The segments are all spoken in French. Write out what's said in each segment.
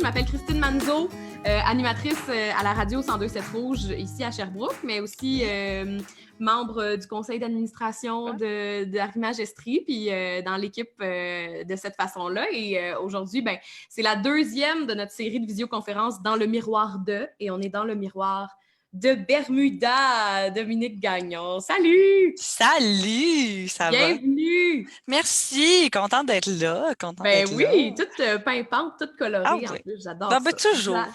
Je m'appelle Christine Manzo, animatrice à la radio 102.7 Rouge ici à Sherbrooke, mais aussi membre du conseil d'administration d'Arrimage Estrie, puis dans l'équipe de cette façon-là. Et aujourd'hui, ben, c'est la deuxième de notre série de visioconférences dans le miroir de, et on est dans le miroir de Bermuda, Dominique Gagnon. Salut! Salut! Ça va? Bienvenue! Merci! Contente d'être là. Ben oui, toute pimpante, toute Ah colorée en oui. plus, j'adore Ben, ça.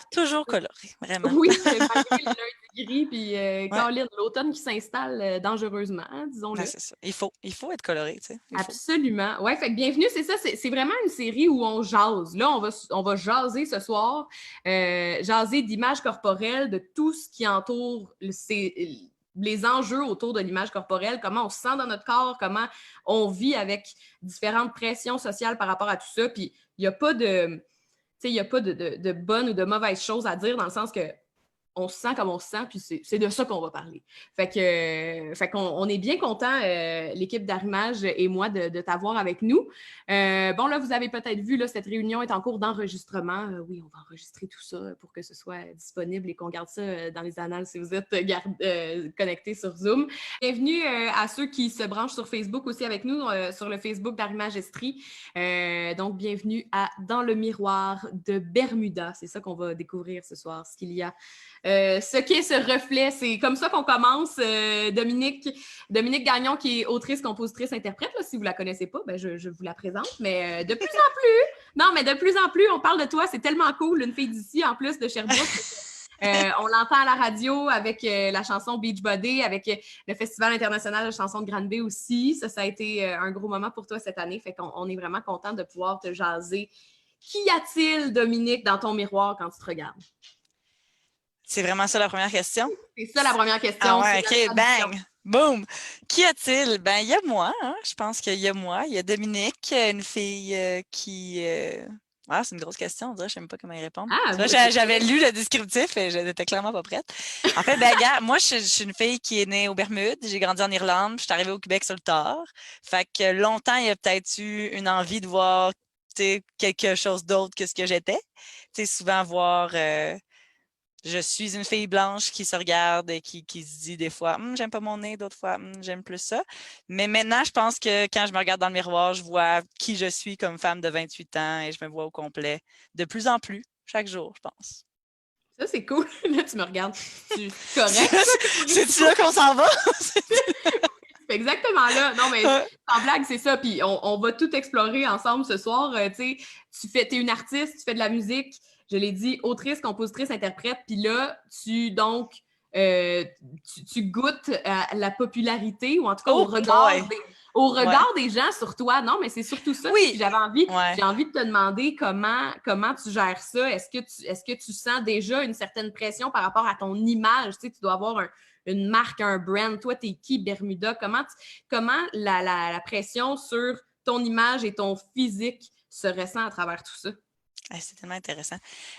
toujours coloré, vraiment. Oui, malgré le lundi gris, puis Ouais. Caroline, l'automne qui s'installe dangereusement, hein, disons-le. C'est ça. Il faut être coloré, tu sais. Absolument. Ouais, fait que bienvenue, c'est ça, c'est vraiment une série où on jase. Là, on va jaser ce soir, jaser d'images corporelles, de tout ce qui entoure les enjeux autour de l'image corporelle, comment on se sent dans notre corps, comment on vit avec différentes pressions sociales par rapport à tout ça. Puis il n'y a pas de bonnes ou de mauvaises choses à dire dans le sens que on se sent comme on se sent, puis c'est de ça qu'on va parler. Fait qu'on est bien content, l'équipe d'Arrimage et moi, de t'avoir avec nous. Bon, là, vous avez peut-être vu, là, cette réunion est en cours d'enregistrement. Oui, on va enregistrer tout ça pour que ce soit disponible et qu'on garde ça dans les annales si vous êtes connectés sur Zoom. Bienvenue à ceux qui se branchent sur Facebook aussi avec nous, sur le Facebook d'Arrimage Estrie. Donc, bienvenue à Dans le miroir de Bermuda. C'est ça qu'on va découvrir ce soir, ce qu'il y a. Ce qu'est ce reflet, c'est comme ça qu'on commence. Dominique Gagnon, qui est autrice, compositrice, interprète. Là, si vous ne la connaissez pas, ben je vous la présente. Mais de plus en plus, on parle de toi. C'est tellement cool, une fille d'ici, en plus de Sherbrooke. On l'entend à la radio avec la chanson Beach Body, avec le Festival international de chansons de Granby aussi. Ça a été un gros moment pour toi cette année. Fait qu'on est vraiment content de pouvoir te jaser. Qu'y a-t-il, Dominique, dans ton miroir quand tu te regardes? C'est vraiment ça la première question? C'est ça la première question. Ah ouais, OK, bang! Boum! Qu'y a-t-il? Ben, il y a moi, hein? Je pense qu'il y a moi. Il y a Dominique, une fille qui... Ah, c'est une grosse question, on dirait, je ne sais même pas comment y répondre. J'avais lu le descriptif et je n'étais clairement pas prête. En fait, ben, gars, moi, je suis une fille qui est née aux Bermudes. J'ai grandi en Irlande. Je suis arrivée au Québec sur le tard. Fait que longtemps, il y a peut-être eu une envie de voir quelque chose d'autre que ce que j'étais. Souvent voir... je suis une fille blanche qui se regarde et qui se dit des fois j'aime pas mon nez, d'autres fois j'aime plus ça. Mais maintenant, je pense que quand je me regarde dans le miroir, je vois qui je suis comme femme de 28 ans et je me vois au complet de plus en plus, chaque jour, je pense. Ça, c'est cool. Là, tu me regardes. Correct. C'est-tu là qu'on s'en va? C'est exactement là. Non, mais sans blague, c'est ça. Puis on va tout explorer ensemble ce soir. Tu sais, t'es une artiste, tu fais de la musique. Je l'ai dit, autrice, compositrice, interprète. Puis là, tu goûtes à la popularité, ou en tout cas au regard des gens sur toi. Non, mais c'est surtout ça. Oui. J'ai envie de te demander comment tu gères ça. Est-ce que tu sens déjà une certaine pression par rapport à ton image? Tu sais, tu dois avoir une marque, un brand. Toi, t'es qui, Bermuda? Comment la pression sur ton image et ton physique se ressent à travers tout ça? C'est tellement intéressant.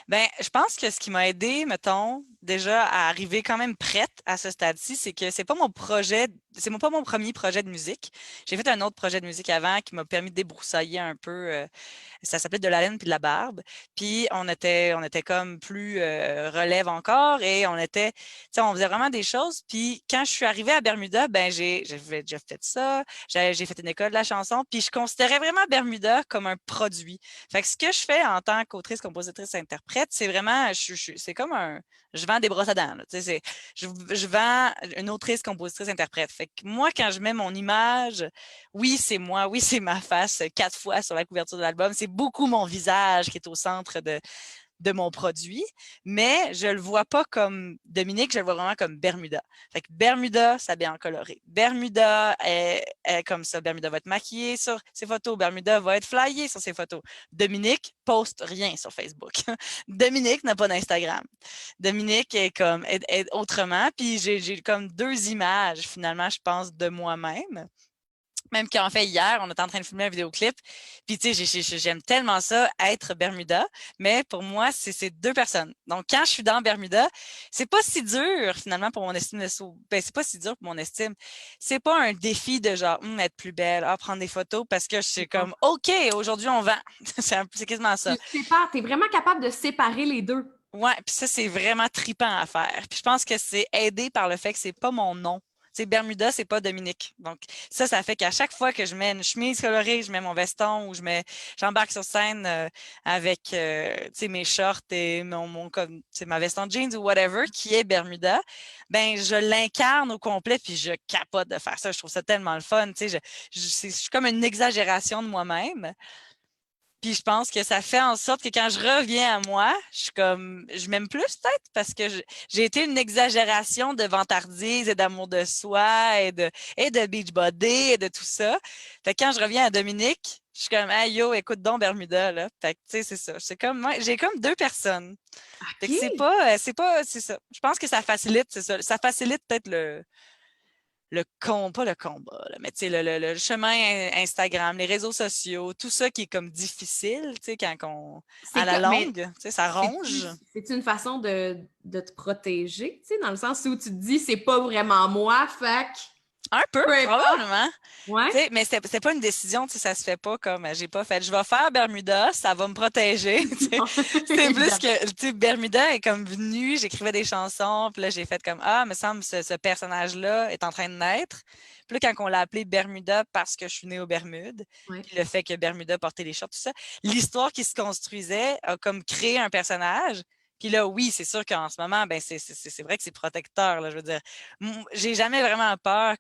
Ben, je pense que ce qui m'a aidé, mettons, déjà à arriver quand même prête à ce stade-ci, c'est que c'est pas mon premier projet de musique. J'ai fait un autre projet de musique avant qui m'a permis de débroussailler un peu. Ça s'appelait De la laine puis de la barbe. Puis on était comme plus relève encore et on faisait vraiment des choses. Puis quand je suis arrivée à Bermuda, ben j'ai fait ça. J'ai fait une école de la chanson. Puis je considérais vraiment Bermuda comme un produit. Fait que ce que je fais en tant qu'autrice, compositrice, interprète, c'est vraiment, c'est comme je vends des brosses à dents. Là, je vends une autrice, compositrice, interprète. Fait que moi, quand je mets mon image, oui, c'est moi, oui, c'est ma face 4 fois sur la couverture de l'album. C'est beaucoup mon visage qui est au centre de mon produit, mais je le vois pas comme Dominique, je le vois vraiment comme Bermuda. Fait que Bermuda s'habille en coloré. Bermuda est comme ça. Bermuda va être maquillée sur ses photos. Bermuda va être flyée sur ses photos. Dominique poste rien sur Facebook. Dominique n'a pas d'Instagram. Dominique est autrement. Puis j'ai comme 2 images, finalement, je pense, de moi-même. Même qu'en fait, hier, on était en train de filmer un vidéoclip. Puis, tu sais, j'aime tellement ça, être Bermuda. Mais pour moi, c'est deux personnes. Donc, quand je suis dans Bermuda, c'est pas si dur, finalement, pour mon estime de soi. Ben, c'est pas si dur pour mon estime. C'est pas un défi de genre, être plus belle, prendre des photos, parce que je suis comme, OK, aujourd'hui, on vend. C'est quasiment ça. Tu sépares, t'es vraiment capable de séparer les deux. Ouais, puis ça, c'est vraiment trippant à faire. Puis je pense que c'est aidé par le fait que c'est pas mon nom. Tu sais, Bermuda, c'est pas Dominique. Donc, ça fait qu'à chaque fois que je mets une chemise colorée, je mets mon veston ou j'embarque sur scène avec, tu sais, mes shorts et comme, tu sais, ma veste en jeans ou whatever, qui est Bermuda, ben, je l'incarne au complet puis je capote de faire ça. Je trouve ça tellement le fun. Tu sais, je suis comme une exagération de moi-même. Puis je pense que ça fait en sorte que quand je reviens à moi, je m'aime plus peut-être parce que j'ai été une exagération de vantardise et d'amour de soi et de beachbody et de tout ça. Fait que quand je reviens à Dominique, je suis comme, hey yo, écoute donc Bermuda, là. Fait que, tu sais, c'est ça. J'ai comme deux personnes. Fait que OK. c'est ça. Je pense que ça facilite, c'est ça. Ça facilite peut-être pas le combat, là, mais tu sais, le chemin Instagram, les réseaux sociaux, tout ça qui est comme difficile, tu sais, à la Mais longue, tu sais, ça c'est-tu ronge. c'est-tu une façon de te protéger, tu sais, dans le sens où tu te dis, c'est pas vraiment moi, fac, Un peu, peu importe. probablement. Ouais. Tu sais, mais c'est pas une décision, tu sais, ça se fait pas comme j'ai pas fait. Je vais faire Bermuda, ça va me protéger. Tu sais. C'est plus Évidemment. que, tu sais, Bermuda est comme venu, j'écrivais des chansons, puis là, j'ai fait comme me semble, ce personnage-là est en train de naître. Puis là, quand on l'a appelé Bermuda parce que je suis née aux Bermudes, Ouais. puis le fait que Bermuda portait les shorts, tout ça, l'histoire qui se construisait a comme créé un personnage. Puis là, oui, c'est sûr qu'en ce moment, ben c'est vrai que c'est protecteur, là, je veux dire. J'ai jamais vraiment peur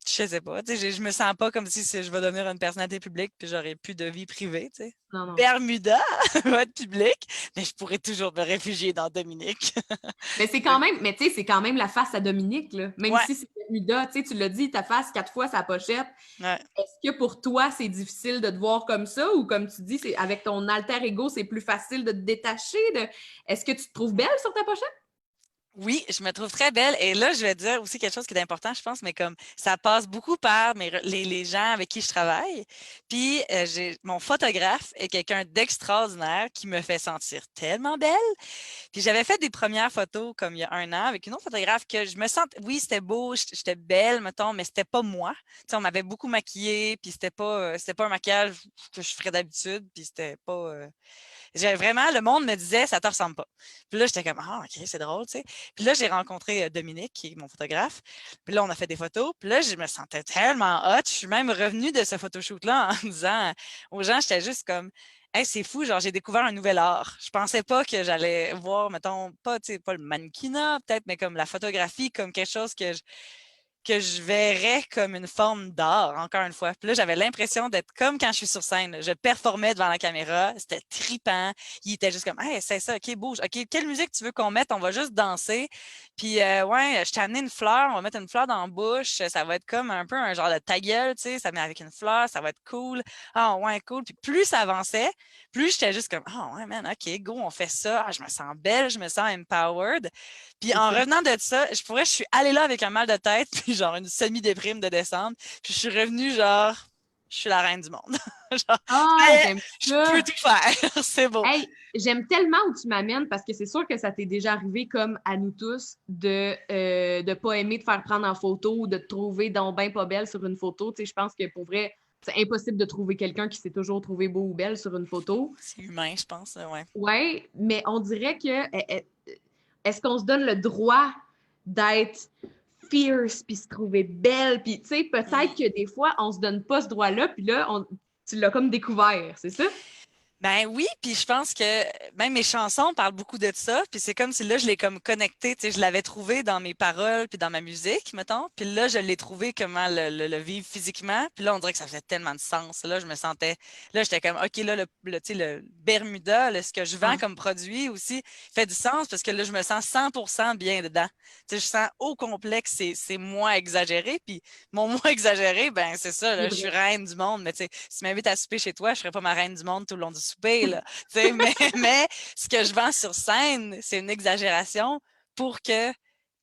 je sais pas, tu sais, je me sens pas comme si je vais devenir une personnalité publique puis j'aurais plus de vie privée, tu sais. Non, non. Bermuda va être public, mais je pourrais toujours me réfugier dans Dominique. Mais c'est quand même, mais tu sais, c'est quand même la face à Dominique, là. Même Ouais, si c'est Bermuda, tu sais, tu l'as dit, ta face 4 fois sa pochette. ouais. Est-ce que pour toi, c'est difficile de te voir comme ça ou comme tu dis, c'est avec ton alter ego, c'est plus facile de te détacher de. Est-ce que tu te trouves belle sur ta pochette? Oui, je me trouve très belle. Et là, je vais dire aussi quelque chose qui est important, je pense, mais comme ça passe beaucoup par les gens avec qui je travaille. Puis, mon photographe est quelqu'un d'extraordinaire qui me fait sentir tellement belle. Puis j'avais fait des premières photos comme il y a 1 an avec une autre photographe que je me sentais, oui, c'était beau, j'étais belle, mettons, mais c'était pas moi. Tu sais, on m'avait beaucoup maquillée, puis c'était pas un maquillage que je ferais d'habitude, puis c'était pas. Vraiment, le monde me disait, ça te ressemble pas. Puis là, j'étais comme, OK, c'est drôle, tu sais. Puis là, j'ai rencontré Dominique, qui est mon photographe. Puis là, on a fait des photos. Puis là, je me sentais tellement hot. Je suis même revenue de ce photoshoot-là en disant aux gens, j'étais juste comme, hey, c'est fou, genre, j'ai découvert un nouvel art. Je pensais pas que j'allais voir, mettons, pas, tu sais, pas le mannequinat, peut-être, mais comme la photographie, comme quelque chose que je verrais comme une forme d'art, encore une fois. Puis là, j'avais l'impression d'être comme quand je suis sur scène. Je performais devant la caméra, c'était tripant. Il était juste comme, hey, c'est ça, OK, bouge. OK, quelle musique tu veux qu'on mette? On va juste danser. Puis, ouais, je t'ai amené une fleur, on va mettre une fleur dans la bouche. Ça va être comme un peu un genre de ta gueule, tu sais, ça met avec une fleur, ça va être cool. Ah, ouais, cool. Puis plus ça avançait, plus j'étais juste comme, ouais, man, OK, go, on fait ça. Je me sens belle, je me sens empowered. Puis C'est en ça. revenant de ça, je suis allée là avec un mal de tête, puis genre une semi-déprime de décembre. Puis je suis revenue genre, je suis la reine du monde. Genre, Ah, hey, j'aime je peux ça. tout faire, c'est beau. Hey, j'aime tellement où tu m'amènes parce que c'est sûr que ça t'est déjà arrivé comme à nous tous de pas aimer te faire prendre en photo ou de te trouver donc ben pas belle sur une photo. Tu sais, je pense que pour vrai, c'est impossible de trouver quelqu'un qui s'est toujours trouvé beau ou belle sur une photo. C'est humain, je pense, ouais. Ouais, mais on dirait que est-ce qu'on se donne le droit d'être fierce puis se trouver belle puis tu sais peut-être Mm. que des fois on se donne pas ce droit-là puis là tu l'as comme découvert, c'est ça? Ben oui, puis je pense que même mes chansons parlent beaucoup de ça, puis c'est comme si là, je l'ai comme connecté, tu sais, je l'avais trouvé dans mes paroles, puis dans ma musique, mettons, puis là, je l'ai trouvé comment le vivre physiquement, puis là, on dirait que ça faisait tellement de sens. Là, je me sentais, là, j'étais comme, OK, là, tu sais, le Bermuda, là, ce que je vends Ouais. comme produit aussi fait du sens, parce que là, je me sens 100% bien dedans. Tu sais, je sens au complet que c'est moi exagéré, puis mon moi exagéré, ben c'est ça, C'est là, je suis vrai. reine du monde, mais tu sais, si tu m'invites à souper chez toi, je serais pas ma reine du monde tout le long du souper, là. Tu sais, mais ce que je vends sur scène, c'est une exagération pour que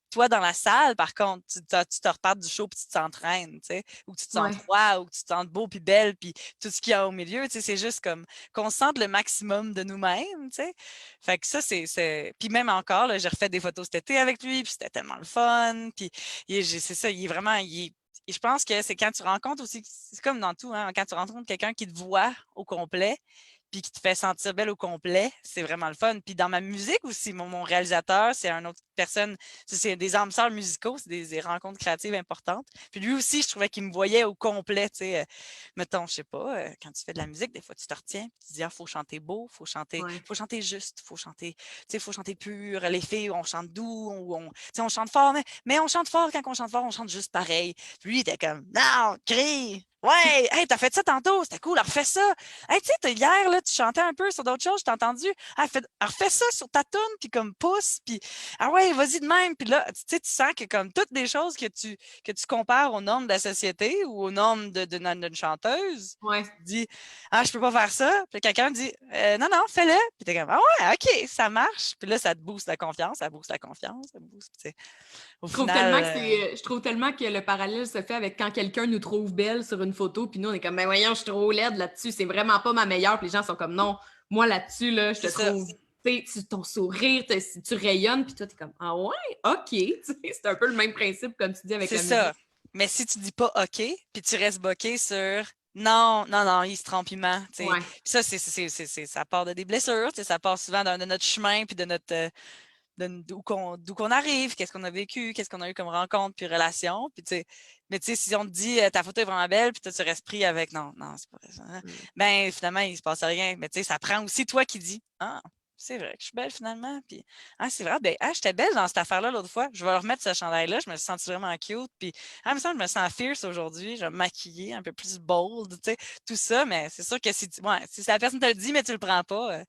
toi, dans la salle, par contre, tu te repars du show puis tu t'entraînes, tu sais, ou tu te sens Ouais. froid, ou tu te sens beau puis belle, puis tout ce qu'il y a au milieu, tu sais, c'est juste comme qu'on sente le maximum de nous-mêmes, tu sais. Fait que ça, Puis même encore, là, j'ai refait des photos cet été avec lui, puis c'était tellement le fun, puis c'est ça, il est vraiment... Et je pense que c'est quand tu rencontres aussi, c'est comme dans tout, hein, quand tu rencontres quelqu'un qui te voit au complet, puis qui te fait sentir belle au complet, c'est vraiment le fun. Puis dans ma musique aussi, mon réalisateur, c'est une autre personne, c'est des âmes sœurs musicaux, c'est des rencontres créatives importantes. Puis lui aussi, je trouvais qu'il me voyait au complet, tu sais. Mettons, je sais pas, quand tu fais de la musique, des fois, tu te retiens, puis tu dis, ah, faut chanter beau, Ouais. faut chanter juste, faut chanter, tu sais, faut chanter pur. Les filles, on chante doux, tu sais, on chante fort, mais on chante fort quand on chante fort, on chante juste pareil. Puis lui, il était comme, non, crie! Ouais, hey, t'as fait ça tantôt, c'était cool, refais ça. Hey, tu sais, hier, là, tu chantais un peu sur d'autres choses, je t'ai entendu. Ah, refais ça sur ta toune, puis comme pouce, puis ah ouais, vas-y de même. Puis là, tu sais, tu sens que comme toutes des choses que tu compares aux normes de la société ou aux normes d'une chanteuse, Ouais. tu dis, ah, je peux pas faire ça. Puis quelqu'un dit, non, non, fais-le. Puis t'es comme, ah ouais, OK, ça marche. Puis là, ça te booste la confiance, ça booste la confiance, ça booste, tu sais. Au final, Je trouve tellement que le parallèle se fait avec quand quelqu'un nous trouve belle sur une photo, puis nous, on est comme, ben voyons, je suis trop laide là-dessus, c'est vraiment pas ma meilleure. Puis les gens sont comme, non, moi là-dessus, là, je te c'est ça. trouve, tu sais, ton sourire, tu rayonnes, puis toi, t'es comme, ah ouais, OK. Tu sais, c'est un peu le même principe, comme tu dis, avec C'est la ça. musique. Mais si tu dis pas OK, puis tu restes bloqué sur non, non, non, il se trompe, il ment. Tu sais. Ouais. Puis ça, ça part de des blessures, tu sais, ça part souvent de notre chemin, puis de notre d'où qu'on arrive, qu'est-ce qu'on a vécu, qu'est-ce qu'on a eu comme rencontre, puis relation. Puis, tu sais, mais tu sais, si on te dit ta photo est vraiment belle, puis toi, tu restes pris avec non, non, c'est pas vrai ça, hein. Mm. Ben, finalement, il se passe rien. Mais tu sais, ça prend aussi toi qui dis ah, c'est vrai que je suis belle finalement. Puis, ah, c'est vrai, ben, ah, j'étais belle dans cette affaire-là l'autre fois. Je vais remettre ce chandail-là. Je me suis sentie vraiment cute. Puis, ah, il me semble que je me sens fierce aujourd'hui. Je vais me maquiller un peu plus bold, tu sais, tout ça. Mais c'est sûr que si la personne te le dit, mais tu le prends pas,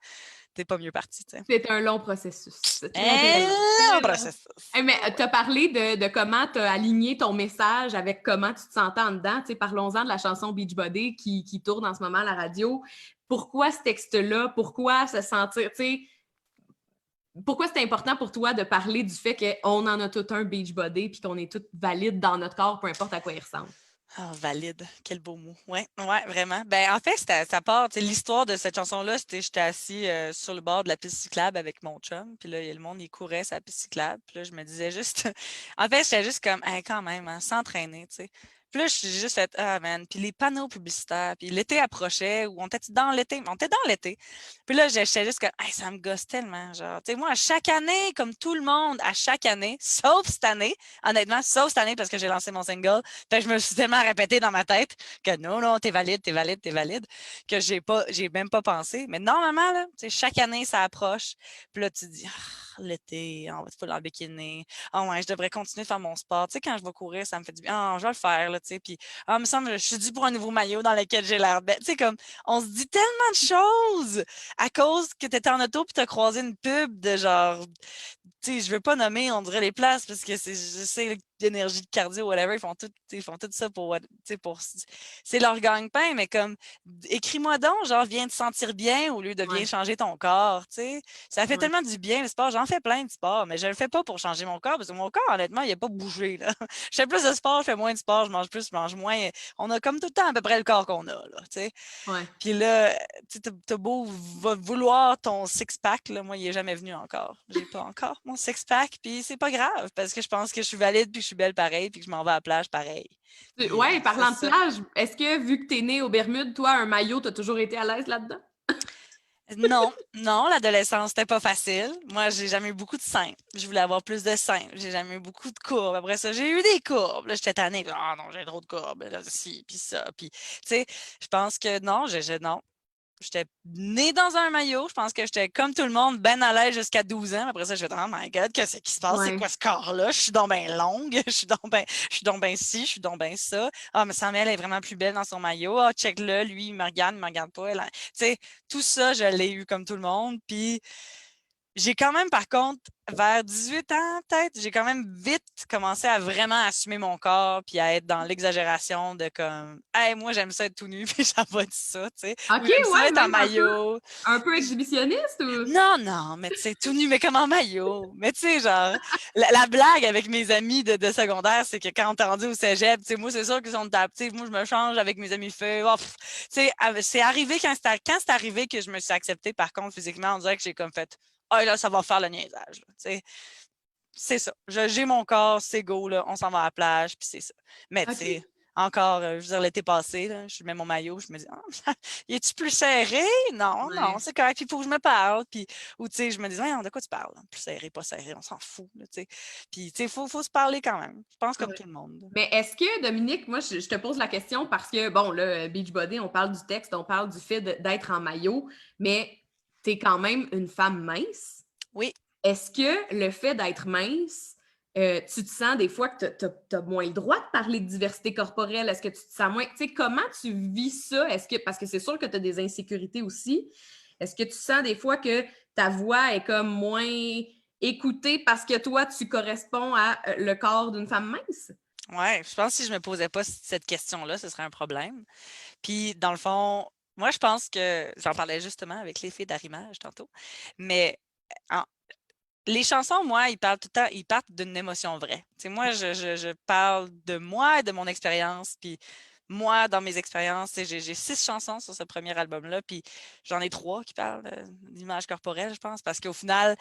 t'es pas mieux parti, tu sais. C'est un long processus. C'est très, très Un long. long Très long. processus. Hey, mais Ouais. tu as parlé de comment tu as aligné ton message avec comment tu te sentais en dedans. Tu sais, parlons-en de la chanson Beachbody qui tourne en ce moment à la radio. Pourquoi ce texte-là? Pourquoi se sentir, tu sais, pourquoi c'est important pour toi de parler du fait qu'on en a tout un Beachbody puis qu'on est toutes valides dans notre corps, peu importe à quoi il ressemble? Ah, valide, quel beau mot. Ouais, ouais, vraiment. Ben, en fait, ça part, tu sais, l'histoire de cette chanson-là, c'était j'étais assis sur le bord de la piste cyclable avec mon chum, puis là, il y a le monde, il courait sa piste cyclable, puis là, je me disais juste, en fait, j'étais juste comme, hey, quand même, hein, s'entraîner, tu sais. Puis là, j'ai juste fait, ah, man, puis les panneaux publicitaires, puis l'été approchait, ou on était dans l'été, on était dans l'été. Puis là, j'étais juste comme, hey, ça me gosse tellement, genre, tu sais, moi, à chaque année, comme tout le monde, à chaque année, sauf cette année, honnêtement, sauf cette année parce que j'ai lancé mon single, fait que je me suis tellement répété dans ma tête que non, non, t'es valide, t'es valide, t'es valide, que j'ai même pas pensé. Mais normalement, là, tu sais, chaque année, ça approche. Puis là, tu te dis, ah, l'été, on va te foutre en bikini. Ah ouais, je devrais continuer de faire mon sport. Tu sais, quand je vais courir, ça me fait du bien. Ah, je vais le faire, là, tu sais. Puis, ah, il me semble, je suis due pour un nouveau maillot dans lequel j'ai l'air bête. Tu sais, comme, on se dit tellement de choses à cause que t'étais en auto puis t'as croisé une pub de genre, tu sais, je veux pas nommer, on dirait les places parce que c'est, je sais, d'énergie de cardio, whatever, ils font tout ça pour, tu sais, c'est leur gagne-pain, mais comme, écris-moi donc, genre, viens te sentir bien au lieu de viens Ouais, changer ton corps, tu sais. Ça fait ouais. tellement du bien, le sport. J'en fais plein de sports, mais je le fais pas pour changer mon corps, parce que mon corps, honnêtement, il a pas bougé, là. Je fais plus de sport, je fais moins de sport, je mange plus, je mange moins. On a comme tout le temps à peu près le corps qu'on a, là, tu sais. Ouais. Puis là, tu sais, t'as beau vouloir ton six-pack, là, moi, il est jamais venu encore. J'ai pas encore mon six-pack, puis c'est pas grave, parce que je pense que je suis valide, puis que je suis belle pareil, puis que je m'en vais à la plage pareil. Puis Ouais, c'est parlant de ça. plage, est-ce que vu que t'es né aux Bermudes, toi, un maillot, t'as toujours été à l'aise là-dedans? Non, non, l'adolescence, c'était pas facile. Moi, j'ai jamais eu beaucoup de seins. Je voulais avoir plus de seins. J'ai jamais eu beaucoup de courbes. Après ça, j'ai eu des courbes. Là, j'étais tannée. Ah non, j'ai trop de courbes. Là, ci, puis ça. Puis, tu sais, je pense que non, non. J'étais née dans un maillot. Je pense que j'étais comme tout le monde, ben à l'aise jusqu'à 12 ans. Après ça, je vais oh my God, qu'est-ce qui se passe? C'est Ouais. quoi ce corps-là? Je suis donc ben longue. Je suis donc ben ci, je suis donc ben ça. Ah, mais Samuel est vraiment plus belle dans son maillot. Ah, check-le, lui, il me regarde pas. Tu sais, tout ça, je l'ai eu comme tout le monde. Puis, j'ai quand même, par contre, vers 18 ans, peut-être, j'ai quand même vite commencé à vraiment assumer mon corps puis à être dans l'exagération de comme « Hey, moi, j'aime ça être tout nu, puis ça va de ça, tu sais. OK, Ou j'aime ça ouais, être en même maillot. » un peu exhibitionniste ou? Non, non, mais tu sais, tout nu, mais comme en maillot. Mais tu sais, genre, la blague avec mes amis de secondaire, c'est que quand on est rendu au cégep, tu sais, moi, c'est sûr qu'ils sont adaptés. Moi, je me change avec mes amis filles. Oh, tu sais, c'est arrivé quand c'est arrivé que je me suis acceptée, par contre, physiquement, on dirait que j'ai comme fait, ah, là, ça va faire le niaisage, là, tu sais. C'est ça. J'ai mon corps, c'est go, là, on s'en va à la plage, puis c'est ça. Mais tu sais, OK. encore, je veux dire, l'été passé, là, je mets mon maillot, je me dis, ah, es-tu plus serré? Non, non, Ouais. c'est correct, puis il faut que je me parle. Puis, ou tu sais, je me dis, de quoi tu parles? Plus serré, pas serré, on s'en fout, là, tu sais. Puis, tu sais, faut se parler quand même. Je pense comme Ouais. tout le monde. Mais est-ce que, Dominique, moi, je te pose la question parce que, bon, là, Beachbody, on parle du texte, on parle du fait d'être en maillot, mais tu es quand même une femme mince. Oui. Est-ce que le fait d'être mince, tu te sens des fois que tu as moins le droit de parler de diversité corporelle? Est-ce que tu te sens moins. Tu sais, comment tu vis ça? Parce que c'est sûr que tu as des insécurités aussi. Est-ce que tu sens des fois que ta voix est comme moins écoutée parce que toi, tu corresponds à le corps d'une femme mince? Ouais, je pense que si je me posais pas cette question-là, ce serait un problème. Puis, dans le fond, moi, je pense que j'en parlais justement avec les filles d'arrimage tantôt, mais en, les chansons, moi, ils parlent tout le temps, ils partent d'une émotion vraie. Tu sais, moi, je parle de moi et de mon expérience. Puis moi, dans mes expériences, tu sais, j'ai 6 chansons sur ce premier album-là, puis j'en ai 3 qui parlent d'image corporelle, je pense, parce qu'au final,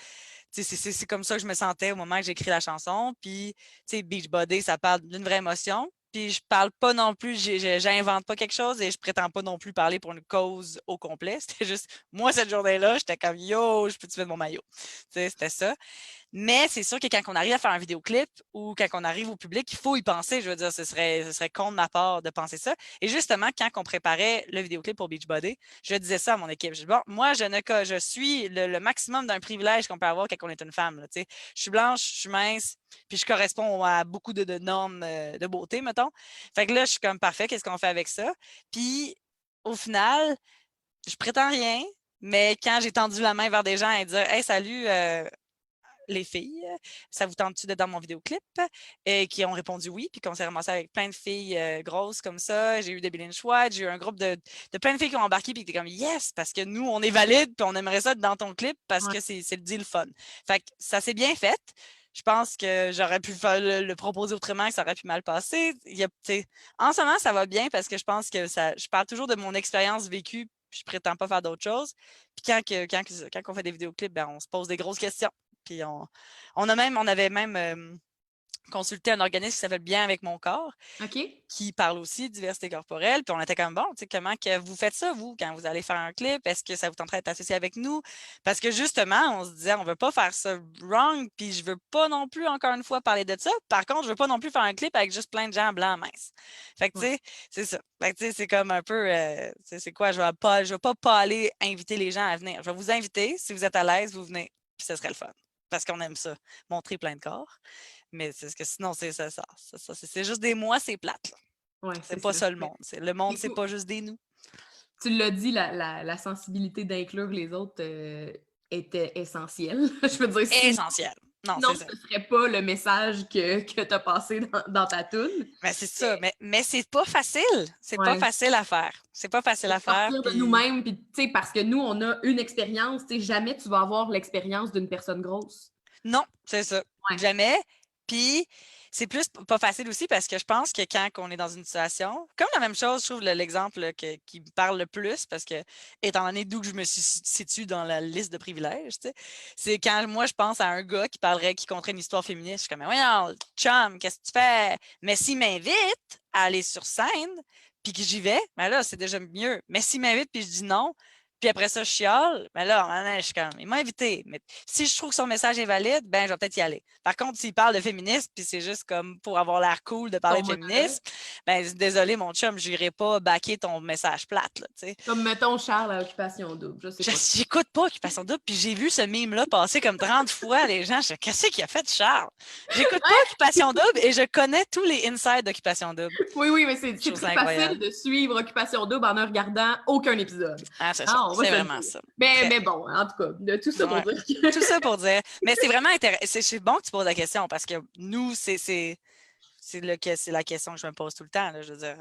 tu sais, c'est comme ça que je me sentais au moment que j'ai écrit la chanson. Puis, tu sais, Beachbody, ça parle d'une vraie émotion. Puis je parle pas non plus, j'invente pas quelque chose et je prétends pas non plus parler pour une cause au complet. C'était juste, moi, cette journée-là, j'étais comme, yo, je peux-tu mettre mon maillot? Tu sais, c'était ça. Mais c'est sûr que quand on arrive à faire un vidéoclip ou quand on arrive au public, il faut y penser. Je veux dire, ce serait con de ma part de penser ça. Et justement, quand on préparait le vidéoclip pour Beachbody, je disais ça à mon équipe. Je dis, bon, moi, je suis le maximum d'un privilège qu'on peut avoir quand on est une femme. Là, tu sais. Je suis blanche, je suis mince, puis je corresponds à beaucoup de normes de beauté, mettons. Fait que là, je suis comme parfait, qu'est-ce qu'on fait avec ça? Puis, au final, je prétends rien, mais quand j'ai tendu la main vers des gens et dire, hey, salut, les filles, ça vous tente-tu d'être dans mon vidéoclip? Et qui ont répondu oui, puis qu'on s'est ramassé avec plein de filles grosses comme ça. J'ai eu Debbie Lynch White, j'ai eu un groupe de plein de filles qui ont embarqué, puis qui étaient comme yes, parce que nous, on est valide, puis on aimerait ça être dans ton clip parce Ouais. que c'est le deal fun. Fait que ça s'est bien fait. Je pense que j'aurais pu le proposer autrement, que ça aurait pu mal passer. En ce moment, ça va bien parce que je pense que je parle toujours de mon expérience vécue, puis je prétends pas faire d'autres choses. Puis quand on fait des vidéoclips, ben, on se pose des grosses questions. Puis on avait même consulté un organisme qui s'appelle Bien avec mon corps, OK. qui parle aussi de diversité corporelle. Puis on était comme bon, tu sais, comment que vous faites ça, vous, quand vous allez faire un clip? Est-ce que ça vous tenterait d'être associé avec nous? Parce que justement, on se disait, on veut pas faire ça wrong, puis je veux pas non plus, encore une fois, parler de ça. Par contre, je veux pas non plus faire un clip avec juste plein de gens blancs minces. Fait que, tu Ouais. sais, c'est ça. Fait que, tu sais, c'est comme un peu, c'est quoi, je vais pas aller inviter les gens à venir. Je vais vous inviter, si vous êtes à l'aise, vous venez, puis ce serait le fun. Parce qu'on aime ça, montrer plein de corps. Mais c'est ce que sinon, c'est ça. C'est juste des moi, c'est plate. Là. Ouais, C'est c'est pas ça. ça le Mais monde. Le monde, du c'est coup, pas juste des nous. tu l'as dit, la sensibilité d'inclure les autres était essentielle. Je veux dire, Essentiel. Non, sinon c'est ça. ce serait pas le message que tu as passé dans ta toune. Mais c'est ça. Mais, Mais c'est pas facile. C'est pas ouais. facile à faire. C'est pas facile De à faire. sortir de Puis nous-mêmes, puis, tu sais, parce que nous, on a une expérience, tu sais, jamais tu vas avoir l'expérience d'une personne grosse. non, c'est ça. Ouais. Jamais. Puis c'est plus pas facile aussi parce que je pense que quand on est dans une situation, comme la même chose, je trouve l'exemple qui me parle le plus parce que, étant donné d'où que je me situe dans la liste de privilèges, tu sais, c'est quand moi je pense à un gars qui conterait une histoire féministe, je suis comme, voyons, chum, qu'est-ce que tu fais? Mais s'il m'invite à aller sur scène, puis que j'y vais, ben là, c'est déjà mieux. Mais s'il m'invite puis je dis non, puis après ça, je chiale, mais là, maintenant, je suis comme, il m'a invité. Mais si je trouve que son message est valide, ben, je vais peut-être y aller. Par contre, s'il parle de féminisme, puis c'est juste comme pour avoir l'air cool de parler Ton de monologue. féminisme, ben, désolé, mon chum, je n'irai pas baquer ton message plate, là, tu sais. Comme, mettons, Charles à Occupation Double. Je sais pas. J'écoute pas Occupation Double, puis j'ai vu ce meme-là passer comme 30 fois, les gens. Je qu'est-ce qu'il a fait, Charles? J'écoute pas Occupation Double et je connais tous les insides d'Occupation Double. Oui, oui, mais Je c'est trouve ça très facile incroyable. de suivre Occupation Double en ne regardant aucun épisode. Ah, c'est Ah, ça. on va C'est se le vraiment dire. ça. Mais bon, en tout cas, de tout ça pour dire que... Tout ça pour dire. Mais c'est vraiment intéressant. C'est bon que tu poses la question parce que nous, c'est la question que je me pose tout le temps. Là. Je veux dire,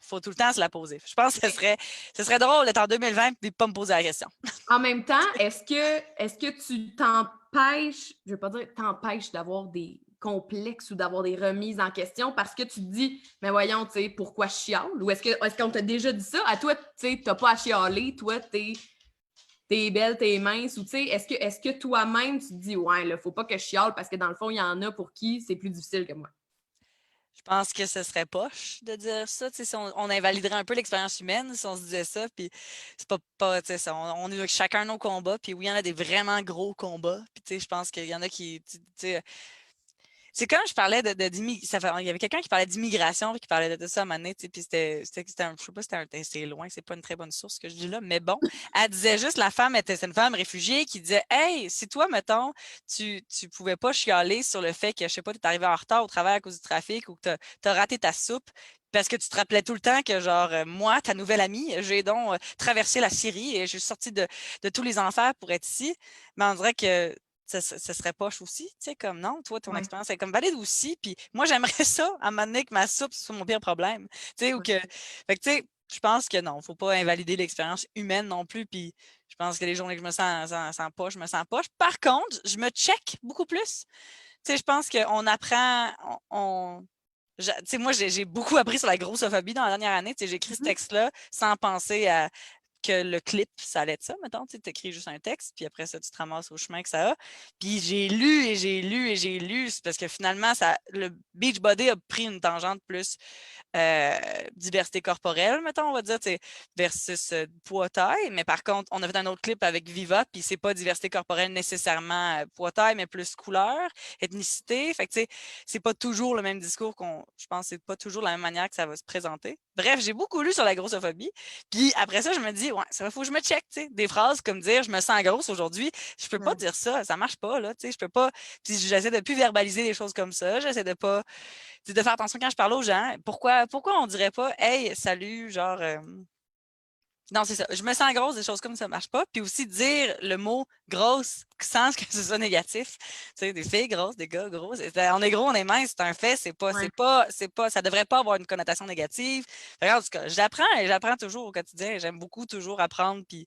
faut tout le temps se la poser. Je pense que ce serait drôle d'être en 2020 et de ne pas me poser la question. En même temps, est-ce que tu t'empêches, je ne veux pas dire t'empêches d'avoir des complexes ou d'avoir des remises en question parce que tu te dis, mais voyons, tu sais, pourquoi je chiale? Ou est-ce qu'on t'a déjà dit ça? À toi, tu sais, t'as pas à chialer, toi, t'es belle, t'es mince, ou tu sais, est-ce que toi-même, tu te dis, ouais, là, faut pas que je chiale parce que dans le fond, il y en a pour qui c'est plus difficile que moi. Je pense que ce serait poche de dire ça. Si on invaliderait un peu l'expérience humaine si on se disait ça. Puis c'est pas on a chacun nos combats. Puis oui, il y en a des vraiment gros combats. Puis je pense qu'il y en a qui. C'est comme je parlais il y avait quelqu'un qui parlait d'immigration, qui parlait de ça à un moment donné, puis c'était je sais pas, c'est loin, c'est pas une très bonne source que je dis là, mais bon, elle disait juste, c'est une femme réfugiée qui disait, hey, si toi, mettons, tu pouvais pas chialer sur le fait que, je sais pas, tu es arrivé en retard au travail à cause du trafic ou que tu as raté ta soupe, parce que tu te rappelais tout le temps que, genre, moi, ta nouvelle amie, j'ai donc traversé la Syrie et je suis sortie de tous les enfers pour être ici, mais on dirait que ce serait poche aussi, tu sais, comme non, toi, ton Ouais, expérience est comme valide aussi, puis moi, j'aimerais ça, à un moment donné, que ma soupe, ce soit mon pire problème, tu sais, ou ouais. que, fait que, tu sais, je pense que non, faut pas invalider l'expérience humaine non plus, puis je pense que les journées que je me sens poche, je me sens poche. Par contre, je me check beaucoup plus. Tu sais, je pense qu'on apprend, tu sais, moi, j'ai beaucoup appris sur la grossophobie dans la dernière année. Tu sais, j'ai écrit ce Mhm. texte-là sans penser à que le clip, ça allait être ça, mettons, tu écris juste un texte, puis après ça, tu te ramasses au chemin que ça a. Puis j'ai lu et j'ai lu et j'ai lu, c'est parce que finalement, le Beachbody a pris une tangente plus euh, diversité corporelle, mettons, on va dire, versus poids-taille. Mais par contre, on a fait un autre clip avec Viva, puis c'est pas diversité corporelle nécessairement poids-taille, mais plus couleur, ethnicité. Fait que, tu sais, c'est pas toujours le même discours je pense, c'est pas toujours la même manière que ça va se présenter. Bref, j'ai beaucoup lu sur la grossophobie. Puis après ça, je me dis, ouais, ça faut que je me check, tu sais. Des phrases comme dire, je me sens grosse aujourd'hui. Je peux pas Ouais. dire ça marche pas, là, tu sais. Je peux pas. Puis j'essaie de plus verbaliser des choses comme ça. J'essaie de pas c'est de faire attention quand je parle aux gens. Pourquoi on dirait pas Hey, salut, genre non, c'est ça. Je me sens grosse, des choses comme ça ne marche pas. Puis aussi dire le mot grosse sans que ce soit négatif. Tu sais, des filles grosses, des gars gros. On est gros, on est mince, c'est un fait. Ouais. Ça devrait pas avoir une connotation négative. Fait en tout cas, j'apprends et j'apprends toujours au quotidien. J'aime beaucoup toujours apprendre puis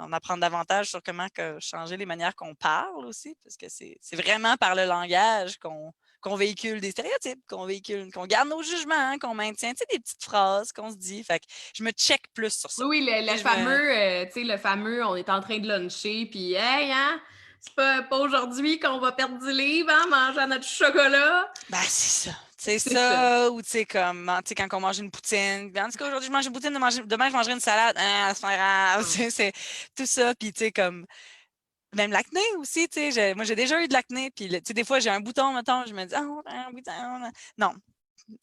en apprendre davantage sur comment changer les manières qu'on parle aussi, parce que c'est vraiment par le langage qu'on véhicule des stéréotypes, qu'on garde nos jugements, hein, qu'on maintient, tu sais, des petites phrases qu'on se dit. Fait que je me check plus sur ça. Oui, oui, Tu le sais, fameux, tu sais, le fameux, on est en train de luncher, puis hey, hein, c'est pas aujourd'hui qu'on va perdre du livre, hein, mangeant notre chocolat. Ben, c'est ça. C'est C'est ça. ça, ou tu sais, comme, tu sais, quand on mange une poutine, en tout cas, aujourd'hui, je mange une poutine, demain, je mangerai une salade, hein, c'est pas grave, Ouais. c'est tout ça, puis tu sais, comme, même l'acné aussi, tu sais, moi, j'ai déjà eu de l'acné, puis, tu sais, des fois, j'ai un bouton, mettons, je me dis, oh, un bouton, non,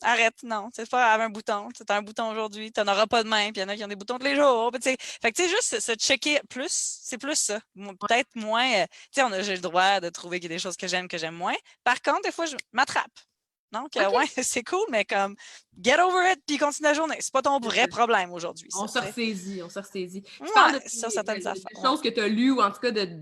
arrête, non, c'est pas grave, un bouton, tu as un bouton aujourd'hui, tu n'en auras pas demain, puis il y en a qui ont des boutons tous les jours, puis, tu sais, fait que, tu sais, juste se checker plus, c'est plus ça, peut-être moins, tu sais, j'ai le droit de trouver qu'il y a des choses que j'aime moins, par contre, des fois, je m'attrape. Donc, OK. ouais, c'est cool, mais comme, get over it, puis continue la journée. C'est pas ton C'est vrai ça. problème aujourd'hui, On ça, se tu sais. ressaisit, on se ressaisit. Tu parles Ouais, sur certaines affaires, de ouais. choses que tu as lues ou en tout cas de